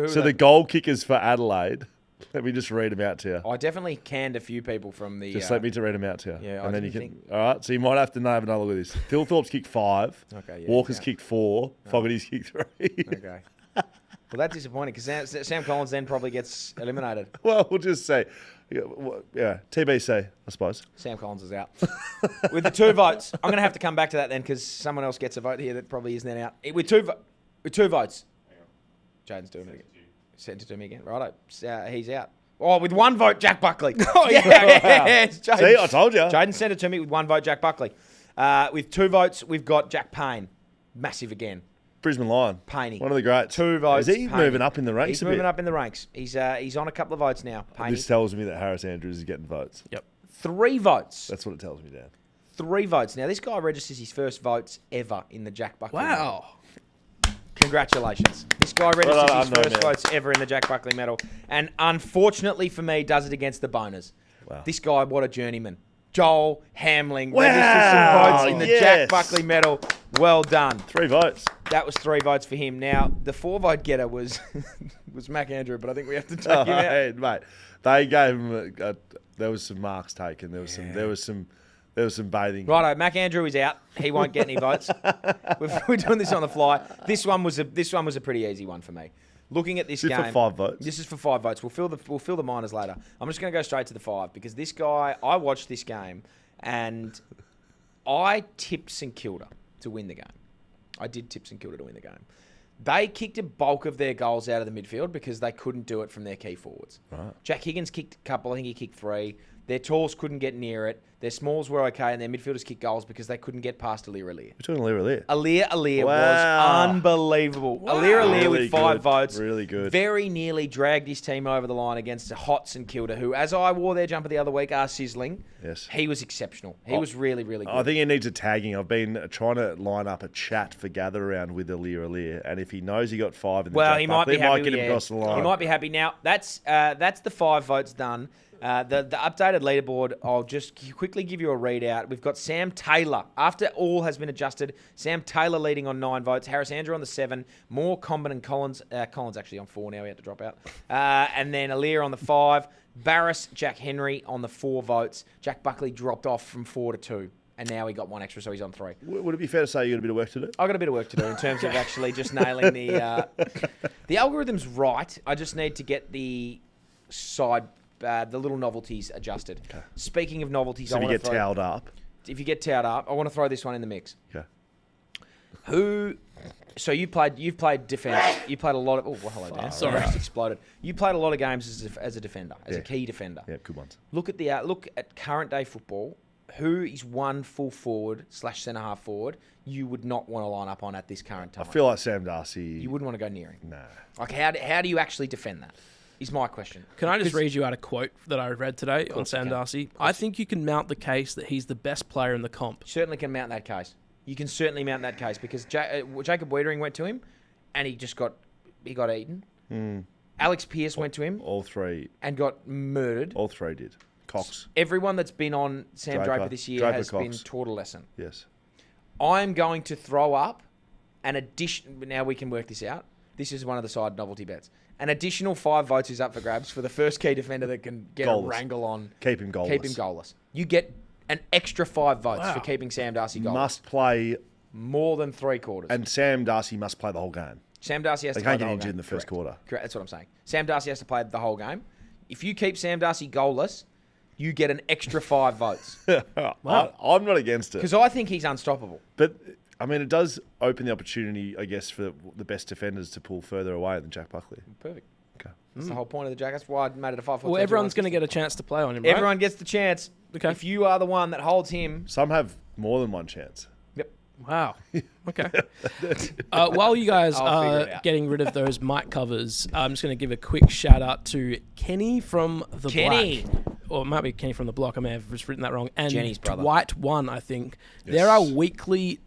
the goal kickers for Adelaide. Let me just read them out to you. I definitely canned a few people from the... Just let me to read them out to you. Yeah, and then you can... All right, so you might have to have another look at this. Thilthorpe's kicked 5. Okay, yeah, Walker's kicked 4. Fogarty's kicked 3. Okay. Well, that's disappointing because Sam Collins then probably gets eliminated. Well, we'll just say... Yeah, TBC, I suppose. Sam Collins is out. With the 2 votes, I'm going to have to come back to that then because someone else gets a vote here that probably isn't out. With two votes. Jaiden's doing it again. Sent it to me again. Righto. He's out. Oh, with 1 vote, Jack Buckley. Oh, yeah. Yes, See, I told you. Jaiden sent it to me with 1 vote, Jack Buckley. With 2 votes, we've got Jack Payne. Massive again. Brisbane Lion. Payne. One of the greats. 2 votes. Is he Payne. moving up in the ranks He's a bit? moving up in the ranks. He's on a couple of votes now. Payne. This tells me that Harris Andrews is getting votes. Yep. 3 votes. That's what it tells me, Dan. 3 votes. Now, this guy registers his first votes ever in the Jack Buckley. Wow. Congratulations. This guy registers his first man. votes ever in the Jack Buckley medal. And unfortunately for me, does it against the boners. Wow. This guy, what a journeyman. Joel Hamling Wow. registers some votes in the Yes. Jack Buckley medal. Well done. 3 votes. That was 3 votes for him. Now, the 4 vote getter was Mac Andrew, but I think we have to take him out. Hey, mate, they gave him there was some marks taken. There was some bathing. Righto, Mac Andrew is out. He won't get any votes. We're doing this on the fly. This one was a pretty easy one for me. Looking at this game, for 5 votes. This is for 5 votes. We'll fill the minors later. I'm just going to go straight to the 5 because this guy. I watched this game, and I tipped St Kilda to win the game. I did tip St Kilda to win the game. They kicked a bulk of their goals out of the midfield because they couldn't do it from their key forwards. Right. Jack Higgins kicked a couple. I think he kicked 3. Their talls couldn't get near it. Their smalls were okay, and their midfielders kicked goals because they couldn't get past Alir. You're talking Alir. Alir Wow. was unbelievable. Wow. Alir Really with 5 good. votes. Really good. Very nearly dragged his team over the line against Hot St Kilda, who, as I wore their jumper the other week, are sizzling. Yes. He was exceptional. He was really, really good. I think he needs a tagging. I've been trying to line up a chat for gather around with Alir, and if he knows he got 5 in the Jack he might Buckley, be happy. might get him across the line. He might be happy. Now, that's the 5 votes done. The updated leaderboard, I'll just quickly give you a readout. We've got Sam Taylor. After all has been adjusted, Sam Taylor leading on 9 votes. Harris Andrew on the 7. Moore, Comben and Collins. Collins actually on 4 now. He had to drop out. And then Alir on the 5. Barris, Jack Henry on the 4 votes. Jack Buckley dropped off from 4 to 2. And now he got 1 extra, so he's on 3. Would it be fair to say you got a bit of work to do? I've got a bit of work to do in terms of actually just nailing the algorithm's right. I just need to get the the little novelties adjusted. Okay. Speaking of novelties, so if you get towed up. If you get towed up, I want to throw this one in the mix. Okay. So you've played defence. You played a lot of. Oh, well, hello, Dan. Sorry, just exploded. You played a lot of games as a defender, as a key defender. Yeah, good ones. Look at current day football. Who is one full forward / centre half forward you would not want to line up on at this current time? I feel like Sam Darcy. You wouldn't want to go near him. Nah. Like how do you actually defend that? Is my question. Can I just read you out a quote that I read today on Sam Darcy? I think you can mount the case that he's the best player in the comp. Certainly can mount that case. You can certainly mount that case because Jacob Wiedering went to him, and he got eaten. Mm. Alex Pearce went to him. All 3. And got murdered. All 3 did. Cox. Everyone that's been on Sam Draper this year has Cox. been taught a lesson. Yes. I'm going to throw up an addition. Now we can work this out. This is one of the side novelty bets. An additional 5 votes is up for grabs for the first key defender that can get a wrangle on. Keep him goalless. You get an extra 5 votes for keeping Sam Darcy goalless. Must play more than 3/4. And Sam Darcy must play the whole game. Sam Darcy has to play the whole game. They can't get injured in the first quarter. Correct. That's what I'm saying. Sam Darcy has to play the whole game. If you keep Sam Darcy goalless, you get an extra 5 votes. Wow. I'm not against it. Because I think he's unstoppable. But, I mean, it does open the opportunity, I guess, for the best defenders to pull further away than Jack Buckley. Perfect. That's the whole point of the jack. That's why I made it a 5 foot. Well, everyone's going to get a chance to play on him, right? Everyone gets the chance. Okay. If you are the one that holds him. Some have more than one chance. Yep. Wow. Okay. While you guys I'll are figure it out. getting rid of those mic covers, I'm just going to give a quick shout out to Kenny from the Kenny. Black. Or it might be Kenny from the Block. I may have just written that wrong. And Jenny's brother. Dwight won, I think. Yes. There are weekly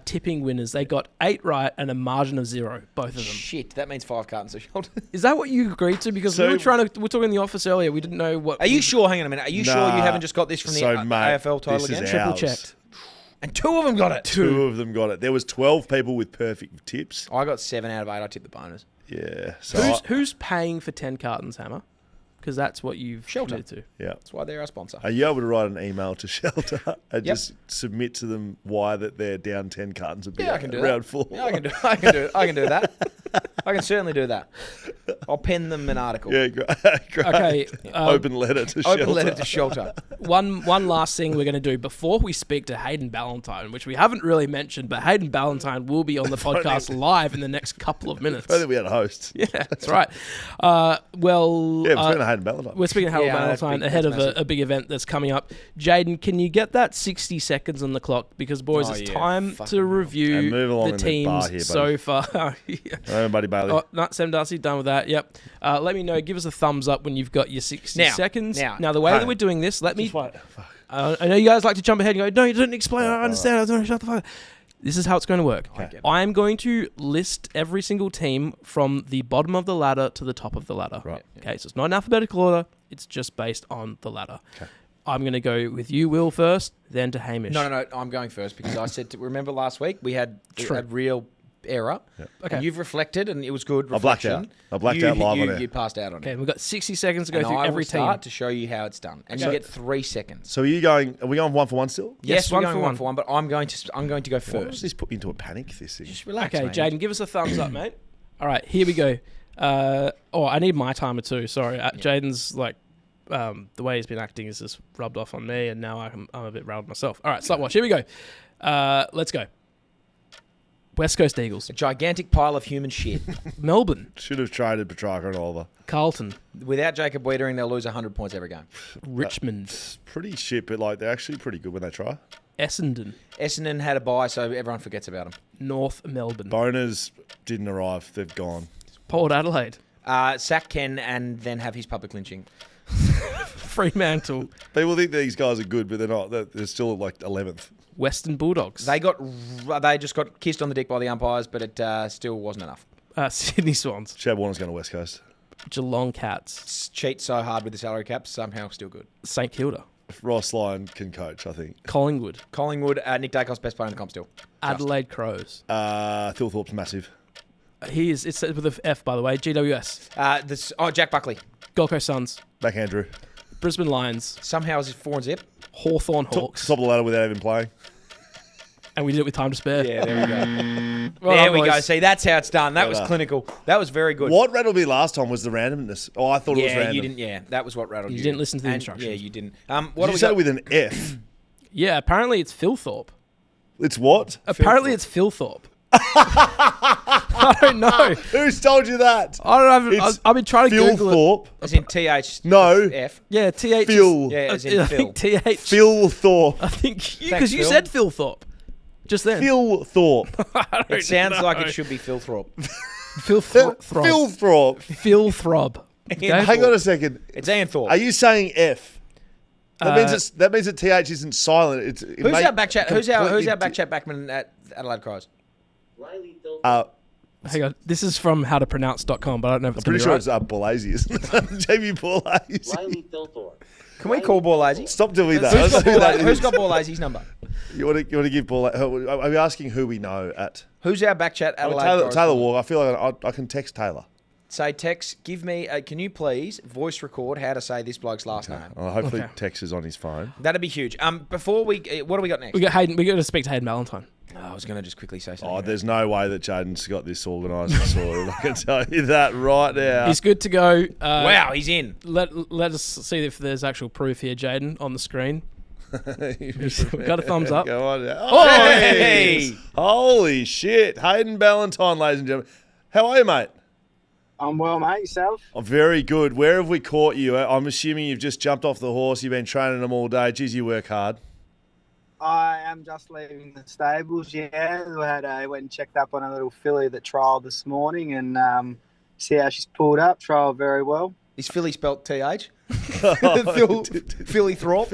tipping winners. They got 8 right and a margin of 0, both of them. Shit, that means 5 cartons of shoulder. Is that what you agreed to? Because we were talking in the office earlier. We didn't know what. Are you sure? Hang on a minute. Are you sure you haven't just got this from the AFL title this is again? Triple ours. checked. And 2 of them got it. Two of them got it. There was 12 people with perfect tips. I got 7 out of 8. I tipped the bonus. Yeah. So Who's paying for 10 cartons, Hammer? Because that's what you've Shelter. committed to. yeah. That's why they're our sponsor. Are you able to write an email to Shelter and just submit to them why that they're down 10 cartons of beer? Yeah, I can do round that. 4. Yeah, I can do that. I can certainly do that. I'll pen them an article. Yeah, great. Okay. Open letter to Shelter. Open letter to Shelter. One last thing we're going to do before we speak to Hayden Ballantyne, which we haven't really mentioned, but Hayden Ballantyne will be on the podcast live in the next couple of minutes. I think we had a host. Yeah, that's right. Well, Yeah, we're speaking of Hayden Ballantyne. we're speaking of Hayden Yeah, that's Ballantyne big, ahead that's of a big event that's coming up. Jaiden, can you get that 60 seconds on the clock? Because, boys, it's time to review And move along the in the bar teams here, so buddy. far. Everybody, Bailey. Oh, no, Sam Darcy, done with that. Yep. Let me know. Give us a thumbs up when you've got your 60 seconds. Now, the way hey, that we're doing this, let me. Just wait. I know you guys like to jump ahead and go, no, you didn't explain. I don't understand. I don't shut the fuck up. This is how it's going to work. Okay. I am going to list every single team from the bottom of the ladder to the top of the ladder. Right. Okay, so it's not in alphabetical order. It's just based on the ladder. Okay. I'm going to go with you, Will, first, then to Hamish. No. I'm going first because I said, remember last week we had a real error. Yep. Okay. And you've reflected and it was good I blacked reflection. out. I blacked out live on air. You passed out on Okay, it. we've got 60 seconds to go And through I every will start team. to show you how it's done. And Okay. you get 3 seconds. So are we going 1 for 1 still? Yes, one we're going for 1 one. for 1, but I'm going to go Why does first. this put me into a panic, this thing? Just relax, Okay, mate. Jaiden, give us a thumbs up, mate. All right, here we go. I need my timer too. Sorry, Jaiden's like the way he's been acting is just rubbed off on me, and now I'm a bit rattled myself. All right, start watch. Here we go. Let's go. West Coast Eagles, A gigantic pile of human shit. Melbourne, Should have traded Petrarca and Oliver. Carlton, Without Jacob Wiedering, they'll lose 100 points every game. Richmond, It's pretty shit, but like they're actually pretty good when they try. Essendon, Essendon had a bye, so everyone forgets about them. North Melbourne, Boners didn't arrive. They've gone. Port Adelaide, Sack Ken and then have his public lynching. Fremantle, People think these guys are good, but they're not. They're still like 11th. Western Bulldogs, They just got kissed on the dick by the umpires, but it still wasn't enough. Sydney Swans, Chad Warner's going to West Coast. Geelong Cats, Cheat so hard with the salary cap, somehow still good. St Kilda, Ross Lyon can coach, I think. Collingwood, Collingwood, Nick Dacos, best player in the comp still. Adelaide Crows. Phil Thorpe's massive. He is. It's with an F, by the way. GWS. Jack Buckley. Gold Coast Suns. Back Andrew. Brisbane Lions. Somehow is 4 and zip. Hawthorn Hawks. Top of the ladder without even playing. And we did it with time to spare. Yeah, there we go. Well there done, we go. boys. See, that's how it's done. That was done. clinical. That was very good. What rattled me last time was the randomness. Oh, I thought it was Yeah, random. you didn't. Yeah, that was what rattled you. You didn't listen to the And- instructions. Yeah, you didn't. Did What do you we say got? with an F? Yeah, apparently it's Philthorpe. It's what? Apparently it's Philthorpe. I don't know. Who's told you that? I don't know. It's I've been trying to Phil Google it. Thorpe. As in TH. No. F. Yeah, TH. Phil. Yeah, as in I Phil. think TH. Phil Thorpe. I think Thanks, because you Phil. said Philthorpe just then. Phil Thorpe. It sounds like it should be Phil Thorpe. Philthorpe. Phil Thorpe. Philthrob. Okay? Hang on a second. It's Ian Thorpe. Are you saying F? That means that TH isn't silent. Who's our backchat? Who's our backchat backman at Adelaide Crows? Hang on. This is from howtopronounce.com, but I don't know if I'm it's pretty gonna sure be right. it's Bolazy, isn't it? Jamie Bolazy. Riley Thilthorpe. Can we call Ball Lazy? Stop doing that. Who's got Ball Lazy's number? You want to give Ball? Are we asking who we know at? Who's our backchat Adelaide Crows? Taylor Walker. I feel like I can text Taylor. Say, Tex, give me. Can you please voice record how to say this bloke's last name? Hopefully Okay. Tex is on his phone. That'd be huge. Before we, what do we got next? We got Hayden. We got to speak to Hayden Ballantyne. I was going to just quickly say something. Oh, there's no way that Jaiden's got this organised and sorted. I can tell you that right now. He's good to go. Wow, he's in. Let us see if there's actual proof here, Jaiden, on the screen. We've got a thumbs up. Go on. Oh, hey! Holy shit. Hayden Ballantyne, ladies and gentlemen. How are you, mate? I'm well, mate. Yourself? I'm very good. Where have we caught you? I'm assuming you've just jumped off the horse. You've been training them all day. Geez, you work hard. I am just leaving the stables, I went and checked up on a little filly that trialled this morning and see how she's pulled up. Trialled very well. Is Philly spelt TH? Philly Thorpe.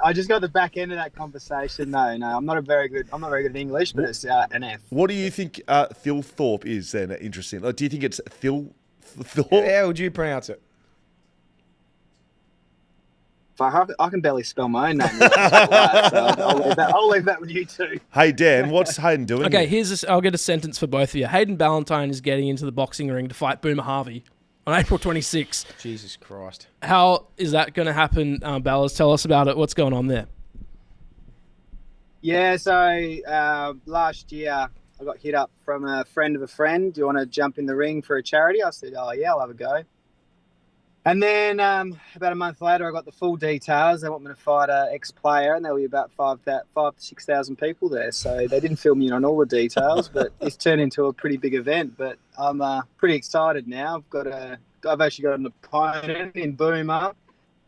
I just got the back end of that conversation. No, I'm not very good at English, but it's an F. What do you think Thilthorpe is then? Interesting. Like, do you think it's Thilthorpe? How would you pronounce it? I can barely spell my own name. I'll leave that with you two. Hey, Dan, what's Hayden doing? Okay, here? I'll get a sentence for both of you. Hayden Ballantyne is getting into the boxing ring to fight Boomer Harvey on April 26th. Jesus Christ. How is that going to happen, Ballas? Tell us about it. What's going on there? Yeah, so last year I got hit up from a friend of a friend. Do you want to jump in the ring for a charity? I said, oh, yeah, I'll have a go. And then about a month later, I got the full details. They want me to fight an ex-player, and there will be about 5,000 to 6,000 people there. So they didn't fill me in on all the details, but it's turned into a pretty big event. But I'm pretty excited now. I've actually got an opponent in Boomer,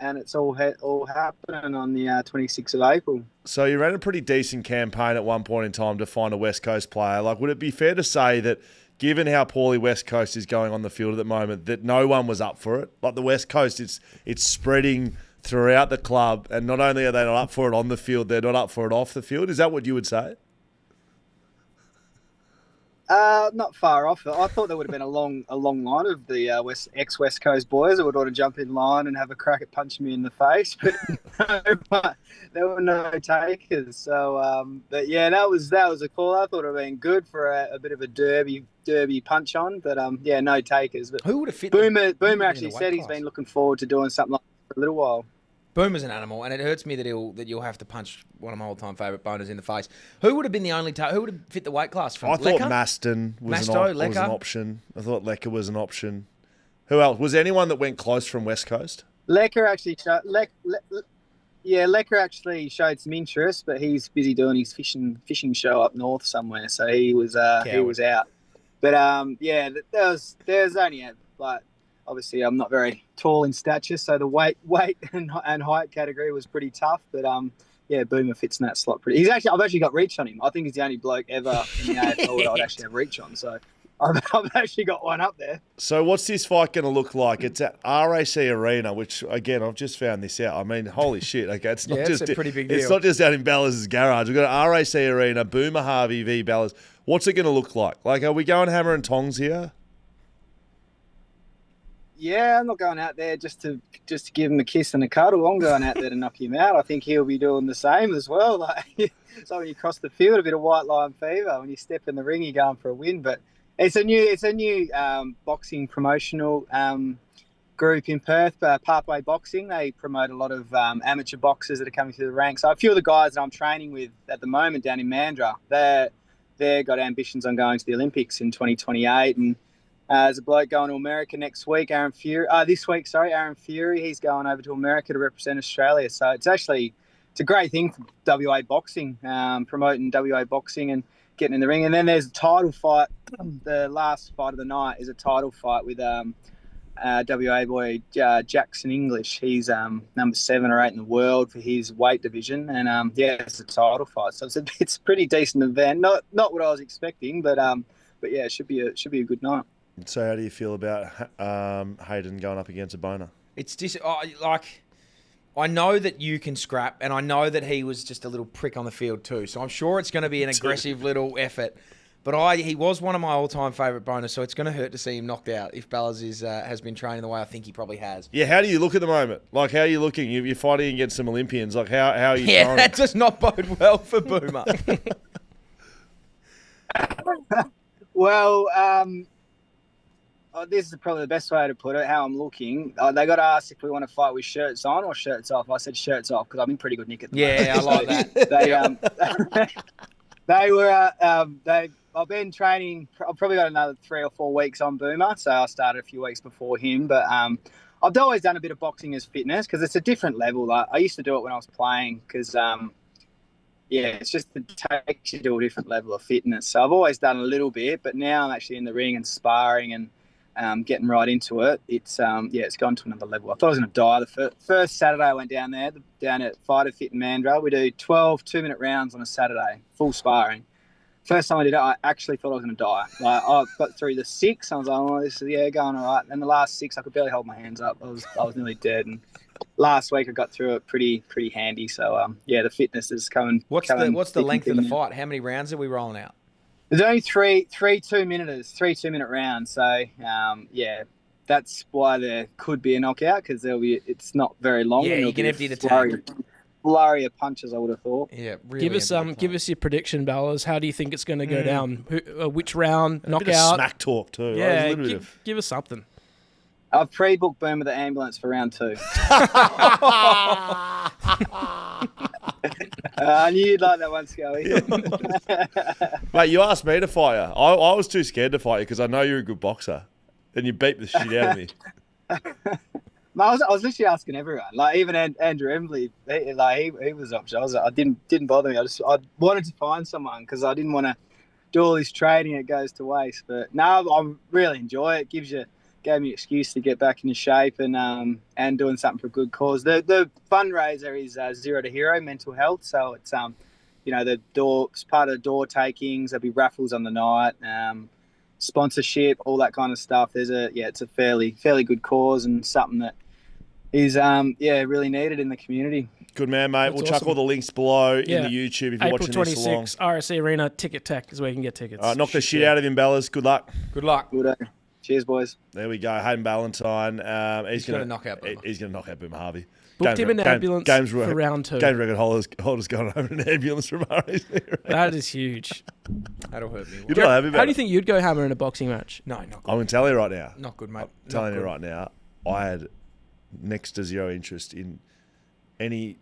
and it's all happening on the 26th of April. So you ran a pretty decent campaign at one point in time to find a West Coast player. Like, would it be fair to say that, given how poorly West Coast is going on the field at the moment, that no one was up for it? Like, the West Coast, it's spreading throughout the club, and not only are they not up for it on the field, they're not up for it off the field. Is that what you would say? Not far off. I thought there would have been a long line of the ex-West Coast boys that would want to jump in line and have a crack at punching me in the face, but there were no takers. So, but yeah, that was a call. I thought it would have been good for a bit of a derby punch on, but yeah, no takers. But who would have fit? Boomer actually said he's been looking forward to doing something like that for a little while. Boomer's an animal, and it hurts me that you'll have to punch one of my all-time favourite boners in the face. Who would have been the only who would have fit the weight class from? I thought Maston was an option. I thought Lecker was an option. Who else? Was there anyone that went close from West Coast? Lecker actually Lecker actually showed some interest, but he's busy doing his fishing show up north somewhere, so he was out. But yeah, there's only like. Obviously, I'm not very tall in stature, so the weight and height category was pretty tough. But yeah, Boomer fits in that slot pretty. I've actually got reach on him. I think he's the only bloke ever in the AFL that I'd actually have reach on. So I've actually got one up there. So what's this fight going to look like? It's at RAC Arena, which again I've just found this out. I mean, holy shit! Okay, it's not just a pretty big deal. It's not just out in Ballas' garage. We've got RAC Arena, Boomer Harvey v Ballas. What's it going to look like? Like, are we going hammer and tongs here? Yeah, I'm not going out there just to give him a kiss and a cuddle. I'm going out there to knock him out. I think he'll be doing the same as well. Like, so when you cross the field, a bit of white line fever. When you step in the ring, you're going for a win. But it's a new boxing promotional group in Perth, Pathway Boxing. They promote a lot of amateur boxers that are coming through the ranks. So a few of the guys that I'm training with at the moment down in Mandurah, they've got ambitions on going to the Olympics in 2028 and. There's a bloke going to America next week, Aaron Fury. He's going over to America to represent Australia. So it's a great thing for WA boxing, promoting WA boxing and getting in the ring. And then there's a title fight. The last fight of the night is a title fight with WA boy Jackson English. He's number 7 or 8 in the world for his weight division. And yeah, it's a title fight. So it's a pretty decent event. Not what I was expecting, but yeah, it should be a good night. So how do you feel about Hayden going up against a boner? It's just I know that you can scrap, and I know that he was just a little prick on the field too. So I'm sure it's going to be an aggressive little effort. But he was one of my all-time favourite boners, so it's going to hurt to see him knocked out if Ballas has been training the way I think he probably has. Yeah, how do you look at the moment? Like, how are you looking? You're fighting against some Olympians. Like, how are you? Yeah, that does not bode well for Boomer. Well, this is probably the best way to put it, how I'm looking. They got asked if we want to fight with shirts on or shirts off. I said shirts off because I'm in pretty good nick at the moment. Yeah, I like that. I've been training. I've probably got another 3 or 4 weeks on Boomer, so I started a few weeks before him. But I've always done a bit of boxing as fitness because it's a different level. Like, I used to do it when I was playing because it's just it takes you to a different level of fitness. So I've always done a little bit, but now I'm actually in the ring and sparring and getting right into it. It's gone to another level. I thought I was going to die. The first Saturday I went down there, down at Fighter Fit in Mandurah. We do 12 2-minute rounds on a Saturday, full sparring. First time I did it, I actually thought I was going to die. Like, I got through the 6, I was like, oh, this is going all right. And the last 6, I could barely hold my hands up. I was nearly dead. And last week I got through it pretty handy. So the fitness is coming. What's the length of the fight? How many rounds are we rolling out? There's only three 2-minute rounds. So that's why there could be a knockout, because it's not very long. Yeah, you can empty the tank. Flurry of punches, I would have thought. Yeah, really. Give us your prediction, Ballas. How do you think it's going to go down? Which round? A knockout? bit of smack talk too. Yeah, give us something. I've pre-booked Boom with the ambulance for round 2. I knew you'd like that one, Scully. Mate, you asked me to fight you. I was too scared to fight you because I know you're a good boxer, and you beat the shit out of me. I was literally asking everyone, like even Andrew Embley, he was option. I didn't bother me. I wanted to find someone because I didn't want to do all this training. It goes to waste. But no, I really enjoy it. Gave me an excuse to get back into shape and doing something for a good cause. The fundraiser is Zero to Hero Mental Health. So it's it's part of the door takings. There'll be raffles on the night. Sponsorship, all that kind of stuff. It's a fairly good cause and something that is really needed in the community. Good man, mate. We'll chuck all the links below in the YouTube if you're watching this along. April 26th, RSC Arena, Ticket Tech is where you can get tickets. All right, knock the shit out of him, Ballas. Good luck. Good luck. Good day. Cheers, boys. There we go. Hayden Ballantyne. He's going to knock out Boomer. He's going to knock out Boomer Harvey. Booked him in an ambulance for round 2. Games record holders going home in an ambulance from RSC. That is huge. That'll hurt me. You're not happy about How do you think you'd go hammer in a boxing match? No, not good. I'm going to tell you right now. Not good, mate. I'm telling you right now, I had next to zero interest in any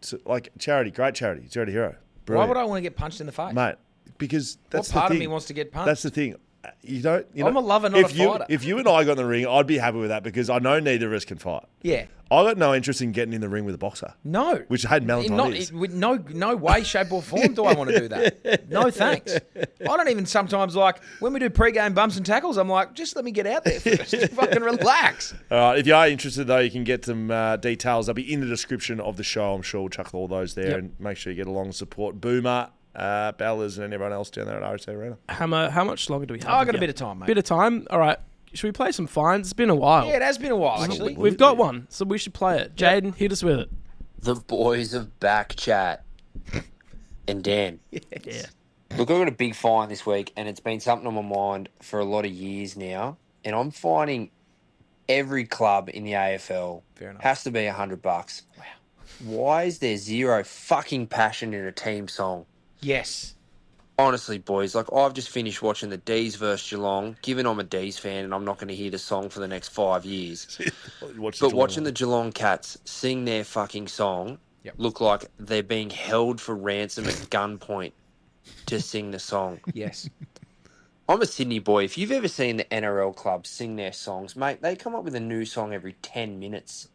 charity, great charity, Zero to Hero. Brilliant. Why would I want to get punched in the face? Mate, because that's what part the thing. of me wants to get punched? That's the thing. I'm a lover, not a fighter. If you and I got in the ring, I'd be happy with that because I know neither of us can fight. Yeah. I got no interest in getting in the ring with a boxer. No. Which Hayden Ballantyne is. With no way, shape or form do I want to do that. No thanks. I don't even sometimes when we do pre-game bumps and tackles, I'm like, just let me get out there first. Fucking relax. All right. If you are interested, though, you can get some details. They'll be in the description of the show. I'm sure we'll chuck all those there and make sure you get along and support Boomer, Ballas, and everyone else down there at RSC Arena. Hammer, how much longer do we have? I got a bit of time, mate. Bit of time? All right. Should we play some fines? It's been a while. Yeah, it has been a while, actually. We've got one, so we should play it. Jaiden, hit us with it. The boys of BackChat and Dan. Yeah. Look, I've got a big fine this week, and it's been something on my mind for a lot of years now. And I'm finding every club in the AFL has to be $100. Wow. Why is there zero fucking passion in a team song? Yes. Honestly, boys, I've just finished watching the D's versus Geelong, given I'm a D's fan and I'm not going to hear the song for the next 5 years. Watching the Geelong Cats sing their fucking song look like they're being held for ransom at gunpoint to sing the song. Yes. I'm a Sydney boy. If you've ever seen the NRL clubs sing their songs, mate, they come up with a new song every 10 minutes.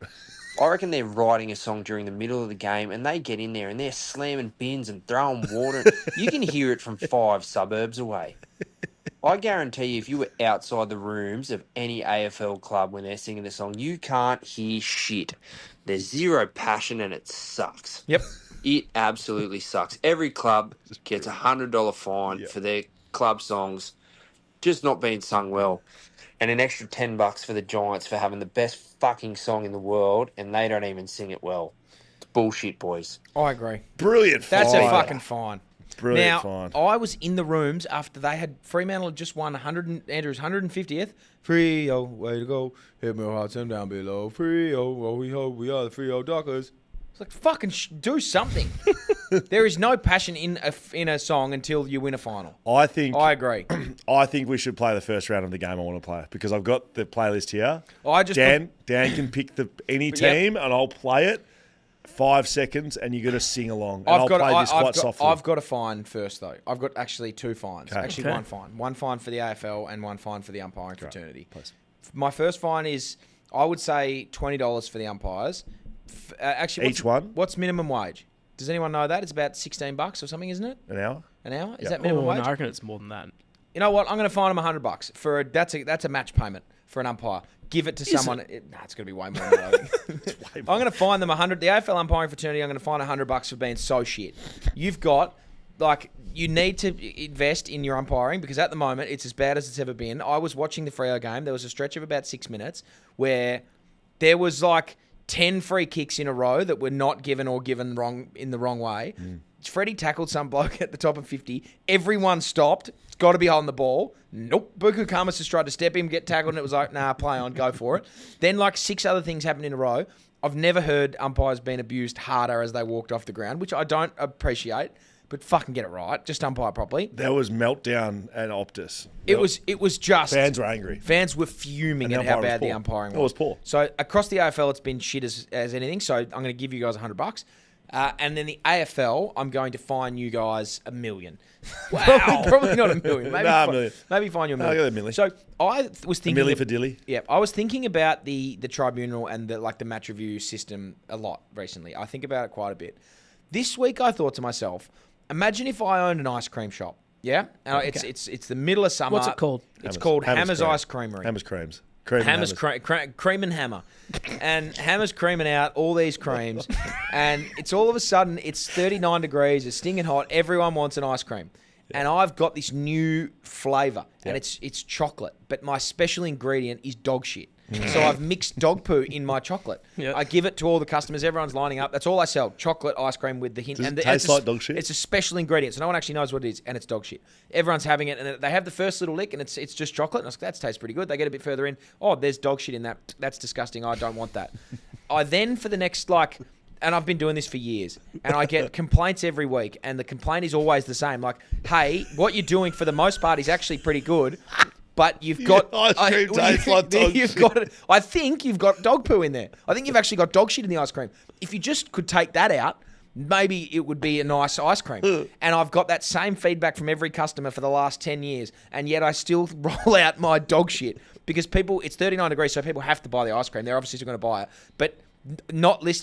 I reckon they're writing a song during the middle of the game and they get in there and they're slamming bins and throwing water. You can hear it from 5 suburbs away. I guarantee you if you were outside the rooms of any AFL club when they're singing the song, you can't hear shit. There's zero passion and it sucks. Yep. It absolutely sucks. Every club gets a $100 fine for their club songs just not being sung well. And an extra $10 for the Giants for having the best fucking song in the world, and they don't even sing it well. It's bullshit, boys. I agree. Brilliant fine. That's a fucking fine. Brilliant now, fine. I was in the rooms after they had Fremantle had just won Andrew's 150th. Freo, way to go. Hit me hearts and down below. Freo, well, we hope we are the Freo Dockers. It's like, fucking do something. There is no passion in a song until you win a final. I agree. I think we should play the first round of the game I want to play because I've got the playlist here. Dan can pick any team and I'll play it. 5 seconds and you got to sing along. And I'll play this quite softly. I've got a fine first though. I've got actually 2 fines. Okay. One fine. One fine for the AFL and one fine for the umpiring fraternity. Please. My first fine is, I would say $20 for the umpires. Actually, each one? What's minimum wage? Does anyone know that? It's about $16 or something, isn't it? An hour? An hour? Is Yep. that minimum wage? No, I reckon it's more than that. You know what? I'm going to fine him $100 for that's a match payment for an umpire. Give it to someone. It's going to be way more than that. I think. I'm going to fine them $100. The AFL umpiring fraternity, I'm going to fine $100 for being so shit. You've got you need to invest in your umpiring because at the moment it's as bad as it's ever been. I was watching the Freo game. There was a stretch of about 6 minutes where there was 10 free kicks in a row that were not given or given wrong in the wrong way. Freddie tackled some bloke at the top of 50. Everyone stopped. It's got to be holding the ball. Nope. Buku Kamas just tried to step him, get tackled, and it was like, nah, play on, go for it. Then 6 other things happened in a row. I've never heard umpires being abused harder as they walked off the ground, which I don't appreciate. But fucking get it right. Just umpire properly. There was meltdown at Optus. It was just... Fans were angry. Fans were fuming at how bad the umpiring was. It was poor. So across the AFL, it's been shit as anything. So I'm going to give you guys $100. And then the AFL, I'm going to fine you guys $1 million. Wow. Probably not $1 million. Maybe $1 million. Maybe fine you $1 million. I'll get $1 million. So I was thinking... $1 million for Dilly. Yeah. I was thinking about the tribunal and the match review system a lot recently. I think about it quite a bit. This week I thought to myself... Imagine if I owned an ice cream shop. Yeah? It's the middle of summer. What's it called? It's called Hammer's Ice Creamery. Hammer's Creams. Hammer's Cream and Hammer. And Hammer's creaming out all these creams. And it's all of a sudden, it's 39 degrees, it's stinging hot, everyone wants an ice cream. Yeah. And I've got this new flavour, and it's chocolate. But my special ingredient is dog shit. So I've mixed dog poo in my chocolate. Yep. I give it to all the customers. Everyone's lining up. That's all I sell. Chocolate ice cream with the hint. Does it taste like dog shit? It's a special ingredient, so no one actually knows what it is, and it's dog shit. Everyone's having it, and they have the first little lick, and it's just chocolate. And I was like, that tastes pretty good. They get a bit further in. Oh, there's dog shit in that. That's disgusting. I don't want that. I then, for the next, and I've been doing this for years, and I get complaints every week, and the complaint is always the same. Like, hey, what you're doing for the most part is actually pretty good. But you've got ice cream tastes like dog shit. I think you've got dog poo in there. I think you've actually got dog shit in the ice cream. If you just could take that out, maybe it would be a nice ice cream. And I've got that same feedback from every customer for the last 10 years. And yet I still roll out my dog shit because it's 39 degrees, so people have to buy the ice cream. They're obviously still going to buy it. But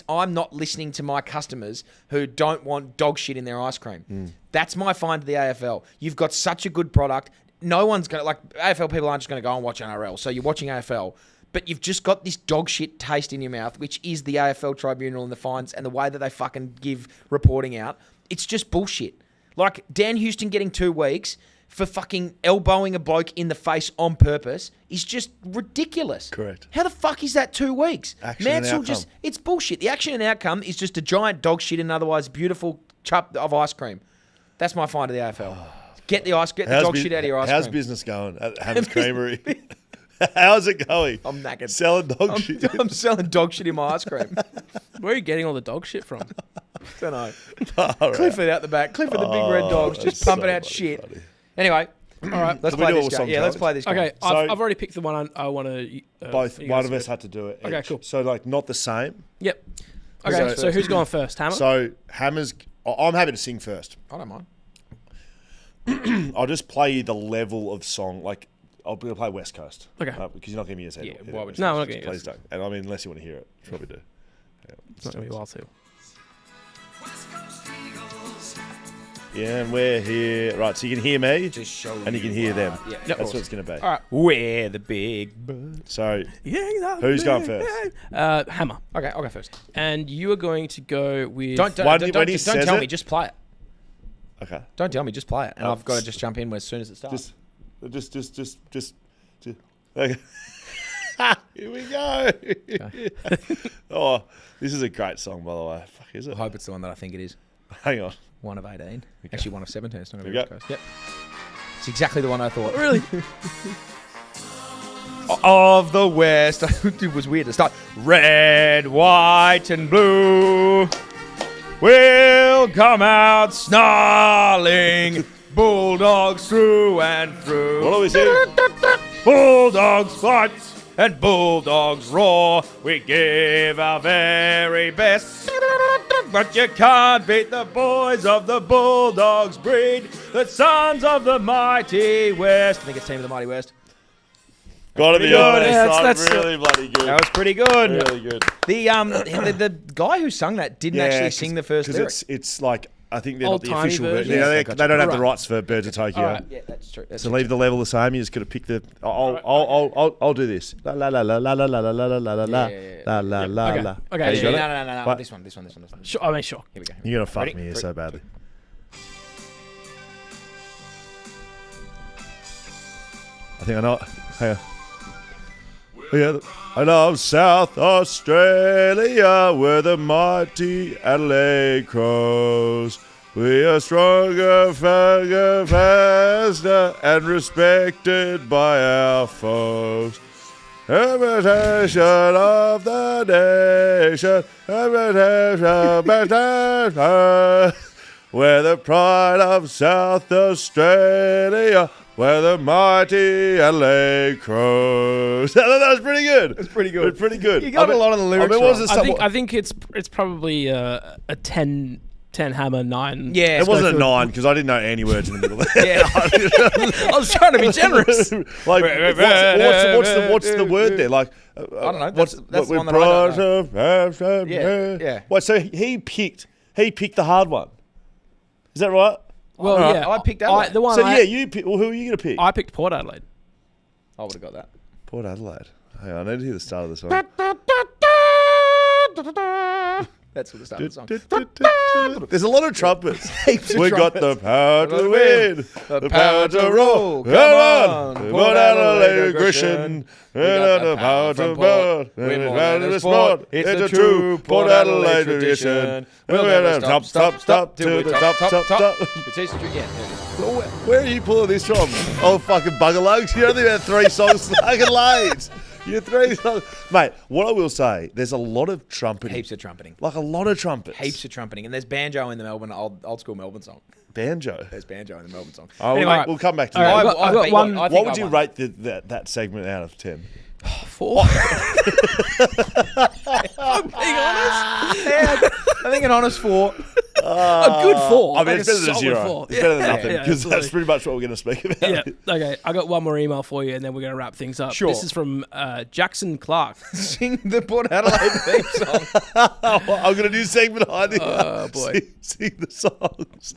I'm not listening to my customers who don't want dog shit in their ice cream. That's my fine to the AFL. You've got such a good product. No one's going to, AFL people aren't just going to go and watch NRL. So you're watching AFL, but you've just got this dog shit taste in your mouth, which is the AFL tribunal and the fines and the way that they fucking give reporting out. It's just bullshit. Like Dan Houston getting 2 weeks for fucking elbowing a bloke in the face on purpose is just ridiculous. Correct. How the fuck is that 2 weeks? Action and outcome. It's bullshit. The action and outcome is just a giant dog shit and otherwise beautiful cup of ice cream. That's my fine to the AFL. Get the dog shit out of your ice cream. How's business going at Hammer's Creamery? How's it going? I'm knackered. Selling dog shit. I'm selling dog shit in my ice cream. Where are you getting all the dog shit from? Don't know. Clifford out the back. Clifford the big red dogs just pumping out shit. Funny. Anyway, all right, let's play this game. Yeah, let's play this game. Okay, I've already picked the one I want to... both. One of us had to do it. Okay, cool. So, not the same. Yep. Okay, so who's going first? Hammer? So, Hammer's... I'm happy to sing first. I don't mind. I'll just play you the level of song. I'll play West Coast. Okay. Because you're not going to give me a head. Yeah, why would you? No, I'm not going to. Please don't. And unless you want to hear it, you probably do. Yeah, it's not going to be wild too. Yeah, and we're here. Right, so you can hear me, and you can hear them. Yeah, that's what it's going to be. All right. We're the big bird. So, who's going first? Hammer. Okay, I'll go first. And you are going to go with... Don't tell me, just play it. Okay. Don't tell me, just play it. And I've got to just jump in as soon as it starts. Just. Okay. Here we go. Okay. Oh, this is a great song, by the way. Fuck, is it? I hope it's the one that I think it is. Hang on. 1 of 18. Okay. Actually, 1 of 17. It's not going to be West Coast. Yep. It's exactly the one I thought. Really? Of the West. It was weird to start. Red, white, and blue will come out snarling. Bulldogs through and through. What are we saying? Bulldogs fight and bulldogs roar. We give our very best. But you can't beat the boys of the Bulldogs breed. The sons of the mighty West. I think it's Team of the Mighty West. Got to be honest, that's really bloody good. That was pretty good. Really good. The guy who sung that didn't actually sing the first lyric. Because it's like, I think they're not the Old-timey official version. version. Yeah, They don't have the rights for Birds of Tokyo. All right. Yeah, that's true. So leave the level the same. You just got to pick the. I'll do this. La la la la la la la la la la la la la la la. Okay. You got it? No. What? This one. Sure. I mean, sure. Here we go. You're gonna fuck Ready? me here so badly. I think I know it. Hang on. Yeah, I know South Australia, where the mighty Adelaide Crows. We are stronger, faster, and respected by our foes. Habitation of the nation, we're the pride of South Australia, where the mighty Adelaide Crows. That was pretty good. It's pretty good. It's pretty good. You got a lot of the lyrics I think it's probably a 10 hammer 9. Yeah, it wasn't a 9 because I didn't know any words in the middle of it. Yeah. I was trying to be generous. Like, what's the word there? Like, I don't know. That's the one that I don't know. Yeah. What? So he picked the hard one. Is that right? Well, yeah. I picked Adelaide. The one So you pick. Well, who are you going to pick? I picked Port Adelaide. I would have got that. Port Adelaide. Hang on, I need to hear the start of the song. That's what the start of the song. There's a lot of trumpets. Heaps of We got the power to win, The power to roll. Come on, Port Adelaide aggression. We got the power to burn. We're more than a sport. It's a true Port Adelaide tradition. We'll never stop till the top. Where are you pulling this from? Oh, fucking buggerlugs. You only had 3 songs fucking late. You're 3 songs. Mate, what I will say, there's a lot of trumpeting. Heaps of trumpeting. Like a lot of trumpets. Heaps of trumpeting. And there's banjo in the Melbourne, old school Melbourne song. Banjo. There's banjo in the Melbourne song. Oh, Anyway, we'll come back to All right, that. I've got one. What would you rate that segment out of 10? 4. I'm being honest. I think an honest 4. A good 4. I mean, like it's better than a solid 0. 4. It's better than nothing yeah, because that's absolutely. pretty much what we're going to speak about. Yeah. Okay. I got one more email for you, and then we're going to wrap things up. Sure. This is from Jackson Clark. Sing the Port Adelaide theme song. I'm going to do a segment behind it. Oh, boy. Sing the songs.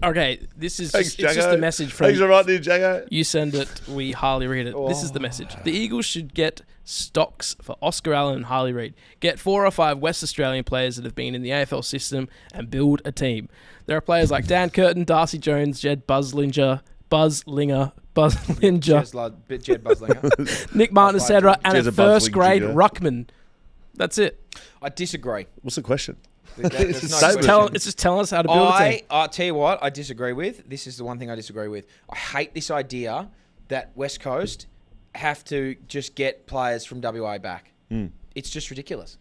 Okay. This is Thanks, it's just a message from Thanks for writing it, Jacko. you. Send it. We highly read it. This is the message. The Eagles should get stocks for Oscar Allen and Harley Reid. Get 4 or 5 West Australian players that have been in the AFL system and build a team. There are players like Dan Curtin, Darcy Jones, Jed Buzzlinger, Jed Buzzlinger. Nick Martin, etc., and Jed's a a first Buzzlinger grade junior. ruckman. That's it. I disagree. What's the question? There's no It's question. It's just telling us how to build a team. I'll tell you what I disagree with. This is the one thing I disagree with. I hate this idea that West Coast have to just get players from WA back. It's just ridiculous.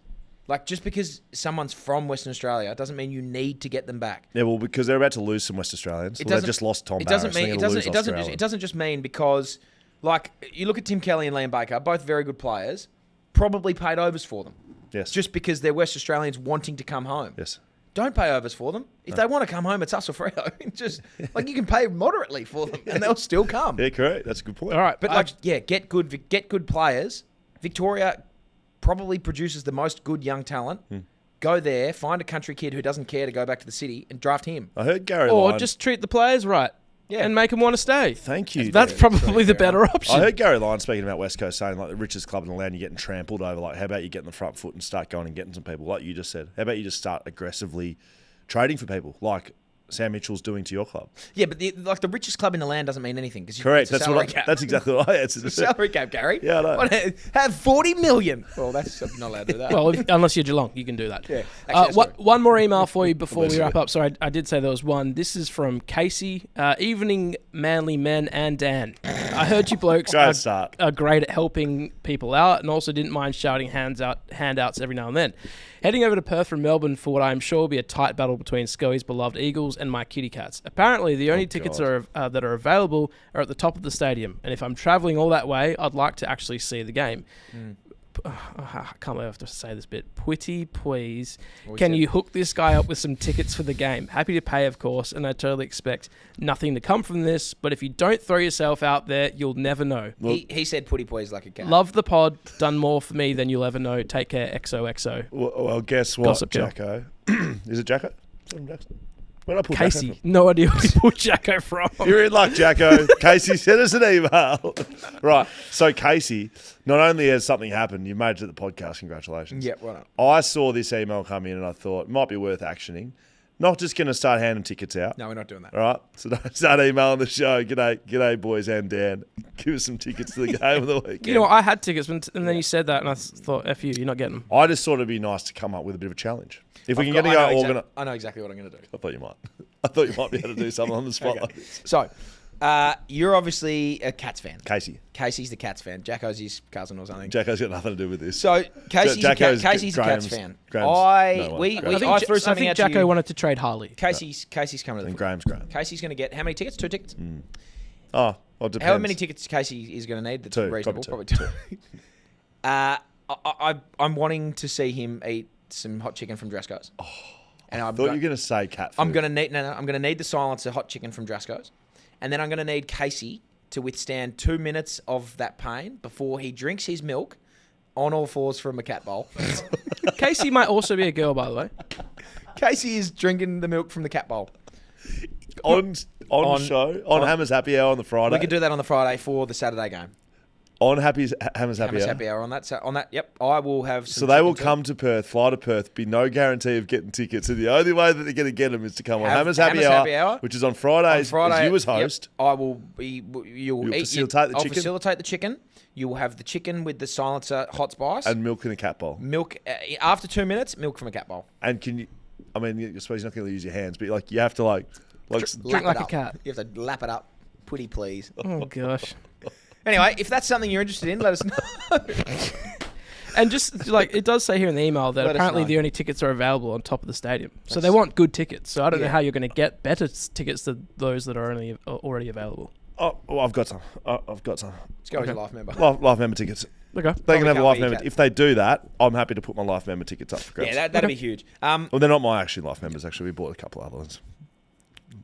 Like, just because someone's from Western Australia doesn't mean you need to get them back. Yeah, well, because they're about to lose some West Australians. Well, they've just lost Tom It Barras. doesn't mean it doesn't just mean because, like, you look at Tim Kelly and Liam Baker, both very good players, probably paid overs for them. Yes. Just because they're West Australians wanting to come home. Yes. Don't pay overs for them. If they want to come home, it's us or Freo. Just like you can pay moderately for them, and they'll still come. Yeah, correct. That's a good point. All right, But get good players. Victoria probably produces the most good young talent. Go there, find a country kid who doesn't care to go back to the city, and draft him. I heard Gary or Lyon. just treat the players right. Yeah. And make them want to stay. Thank you. That's probably the better option. I heard Gary Lyon speaking about West Coast saying, like, the richest club in the land, you're getting trampled over. Like, how about you get in the front foot and start going and getting some people, like you just said? How about you just start aggressively trading for people, like Sam Mitchell's doing to your club? Yeah, but the richest club in the land doesn't mean anything. Correct. That's That's exactly what I answered. It's a salary cap, Gary. Yeah, I know. Have 40 million. Well, that's I'm not allowed to do that. Well, unless you're Geelong, you can do that. Yeah. Actually, one more email for you before we wrap up. Sorry, I did say there was one. This is from Casey. Evening, Manly Men and Dan. I heard you blokes are great at helping people out and also didn't mind shouting handouts every now and then. Heading over to Perth from Melbourne for what I'm sure will be a tight battle between Scully's beloved Eagles and my kitty cats. Apparently, the only tickets that are available are at the top of the stadium, and if I'm travelling all that way, I'd like to actually see the game. I can't believe I have to say this bit. Pretty please, can you hook this guy up with some tickets for the game? Happy to pay, of course, and I totally expect nothing to come from this, but if you don't throw yourself out there, you'll never know. He said putty please like a cat. Love the pod. Done more for me than you'll ever know. Take care, XOXO. Well, guess what, Gossip Jacko? Is it Jacko? When I pull Casey, Jacko no idea where you pulled Jacko from. You're in luck, Jacko. Casey sent us an email. Right. So, Casey, not only has something happened, you made it to the podcast. Congratulations. Yeah, right on. I saw this email come in and I thought it might be worth actioning. Not just going to start handing tickets out. No, we're not doing that. All right. So, don't start emailing the show. G'day, boys and Dan. Give us some tickets to the game of the weekend. You know, I had tickets, and then you said that, and I thought, F you, you're not getting them. I just thought it'd be nice to come up with a bit of a challenge. If we can get I know exactly what I'm going to do. I thought you might. I thought you might be able to do something on the spot like this. So, you're obviously a Cats fan. Casey. Casey's the Cats fan. Jacko's his cousin or something. Jacko's got nothing to do with this. So, Casey's a Cats fan. I threw something at you. Jacko wanted to trade Harley. Casey's coming to the And Graham. Graham. Casey's going to get how many tickets? 2 tickets? Oh, well, it depends. How many tickets Casey is going to need? That's 2, reasonable. probably Probably 2. I'm wanting to see him eat some hot chicken from Drasco's. And I thought you were going to say cat food. I'm going to need the silencer hot chicken from Drasco's, and then I'm going to need Casey to withstand 2 minutes of that pain before he drinks his milk on all fours from a cat bowl. Casey might also be a girl, by the way. Casey is drinking the milk from the cat bowl. On show, on Hammer's Happy Hour on the Friday. We could do that on the Friday for the Saturday game. On Hammer's Happy Hour. Happy Hour on that. Yep, I will have some. So they will come to Perth, fly to Perth, be no guarantee of getting tickets. And the only way that they're going to get them is to come on Hammer's Happy Hour, which is on Fridays. As you as host. Yep, I will be. You'll facilitate the chicken. I'll facilitate the chicken. You will have the chicken with the silencer hot spice and milk in a cat bowl. Milk after 2 minutes. Milk from a cat bowl. And can you? I mean, I suppose you're not going to use your hands, but like you have to drink like a cat. You have to lap it up. Pretty please. Oh gosh. Anyway, if that's something you're interested in, let us know. And just like it does say here in the email that apparently the only tickets are available on top of the stadium. So they want good tickets. So I don't know how you're going to get better tickets than those that are already available. Oh, well, I've got some. Let's go with your life member. Life member tickets. Okay. They can have a life member. If they do that, I'm happy to put my life member tickets up for grabs. Yeah, that'd be huge. Well, they're not my actually life members. Actually, we bought a couple other ones.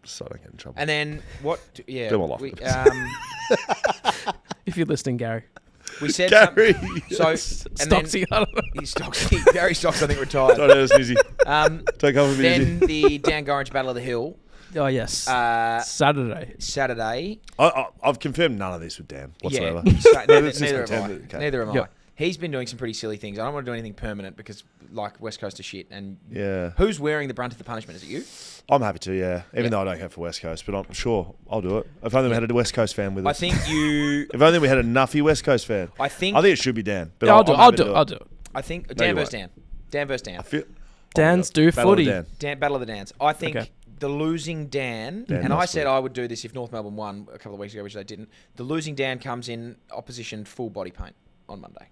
So I don't get in trouble. And then what? Yeah. Do my life members. If you're listening, Gary. We said Gary. Stocksy, I don't know. Stocksy. Gary Stocks, I think, retired. Don't hurt us, Nizzy. Take off a Then the Dan Gorringe Battle of the Hill. Oh, yes. Saturday. I've confirmed none of this with Dan whatsoever. Yeah. Neither have I. He's been doing some pretty silly things. I don't want to do anything permanent because, like, West Coast is shit. And who's wearing the brunt of the punishment? Is it you? I'm happy to, yeah. Even though I don't go for West Coast, but I'm sure I'll do it. If only we had a West Coast fan with us. I think you... If only we had a nuffy West Coast fan. I think it should be Dan. But I'll do it. I think Dan versus Dan. Dan versus Dan. Dan's do footy. Battle of the Dans. I think... Okay. The losing Dan and I said I would do this if North Melbourne won a couple of weeks ago, which they didn't. The losing Dan comes in opposition full body paint on Monday.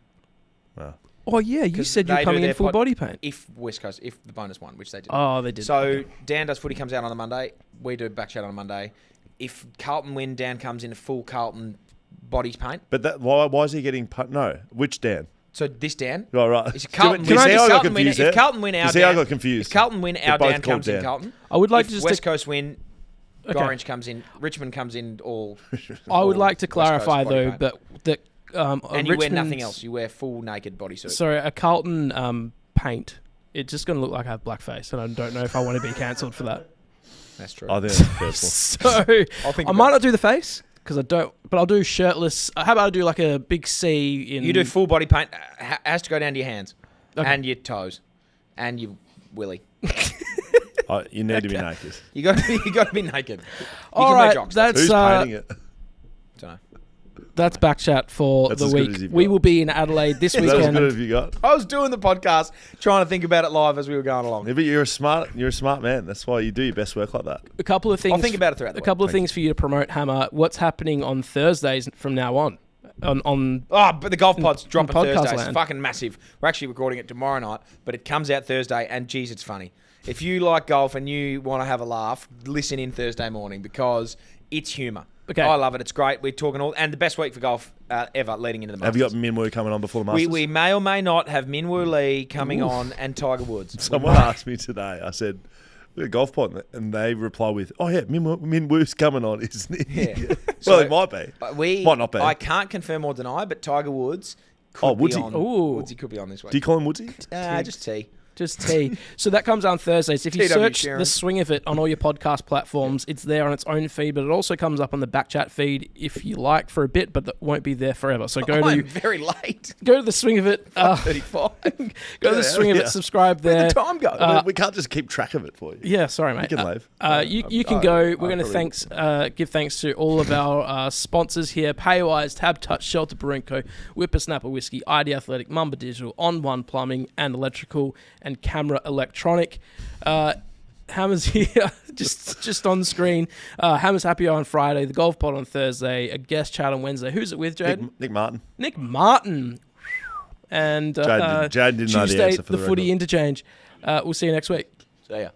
Wow. Oh, yeah, you said you're coming in full body paint. If West Coast, if the bonus won, which they didn't. Oh, they did. So Dan does footy, comes out on a Monday. We do BackChat on a Monday. If Carlton win, Dan comes in full Carlton body paint. But why is he getting... No, which Dan? So this Dan. Oh, right. If Carlton win, our Dan... I got confused. If Carlton win, our Dan comes in Carlton. I would like to just... West Coast win, Gorringe comes in. Richmond comes in all... I would like to clarify, though, that... and you wear nothing else. You wear full naked bodysuit. Sorry, a Carlton paint. It's just going to look like I have blackface, and I don't know if I want to be cancelled for that. That's true. I think that's personal. So I might not do the face because I don't, but I'll do shirtless. How about I do like a big C in? You do full body paint. Has to go down to your hands and your toes and your willy. You need to be naked. You got to be naked. All right, that's who's painting it? Don't know. That's BackChat for the week. We will be in Adelaide this weekend. That's as good as you got. I was doing the podcast, trying to think about it live as we were going along. Yeah, but you're a smart man. That's why you do your best work like that. A couple of things. I'll think about it throughout the week. A couple of things for you to promote, Hammer. What's happening on Thursdays from now on? But the golf pod's dropping Thursdays. Land. It's fucking massive. We're actually recording it tomorrow night, but it comes out Thursday, and geez, it's funny. If you like golf and you want to have a laugh, listen in Thursday morning because it's humour. Okay. I love it. It's great. We're talking all... And the best week for golf ever leading into the Masters. Have you got Minwoo coming on before the Masters? We may or may not have Minwoo Lee coming on and Tiger Woods. Someone asked me today. I said, we're a golf pod, and they reply with, "Oh yeah, Minwoo's coming on, isn't he?" Yeah. Well, So, it might be. Might not be. I can't confirm or deny, but Tiger Woods could be Woodsy. on. Ooh. Woodsy could be on this week. Do you call him Woodsy? Just T. Just T. So that comes out on Thursdays. If you TW search Sharon. The Swing of It on all your podcast platforms, it's there on its own feed, but it also comes up on the BackChat feed if you like for a bit, but that won't be there forever. So I'm very late. go to The Swing of It. 35. Go to The Swing of It. Subscribe there. Where'd the time go? We can't just keep track of it for you. Yeah, sorry, mate. You can leave. You can go. We're going to give thanks to all of our sponsors here: Paywise, TABtouch, Shelter Brewing Co, Whippersnapper Whisky, ID Athletic, Mamba Digital, On One Plumbing and Electrical, and Camera Electronic. Hammer's here, just on screen. Hammer's happy on Friday. The golf pod on Thursday. A guest chat on Wednesday. Who's it with, Jaiden? Nick Martin. Nick Martin. And Jaiden didn't know the Tuesday, answer for the footy record. interchange. We'll see you next week. See ya.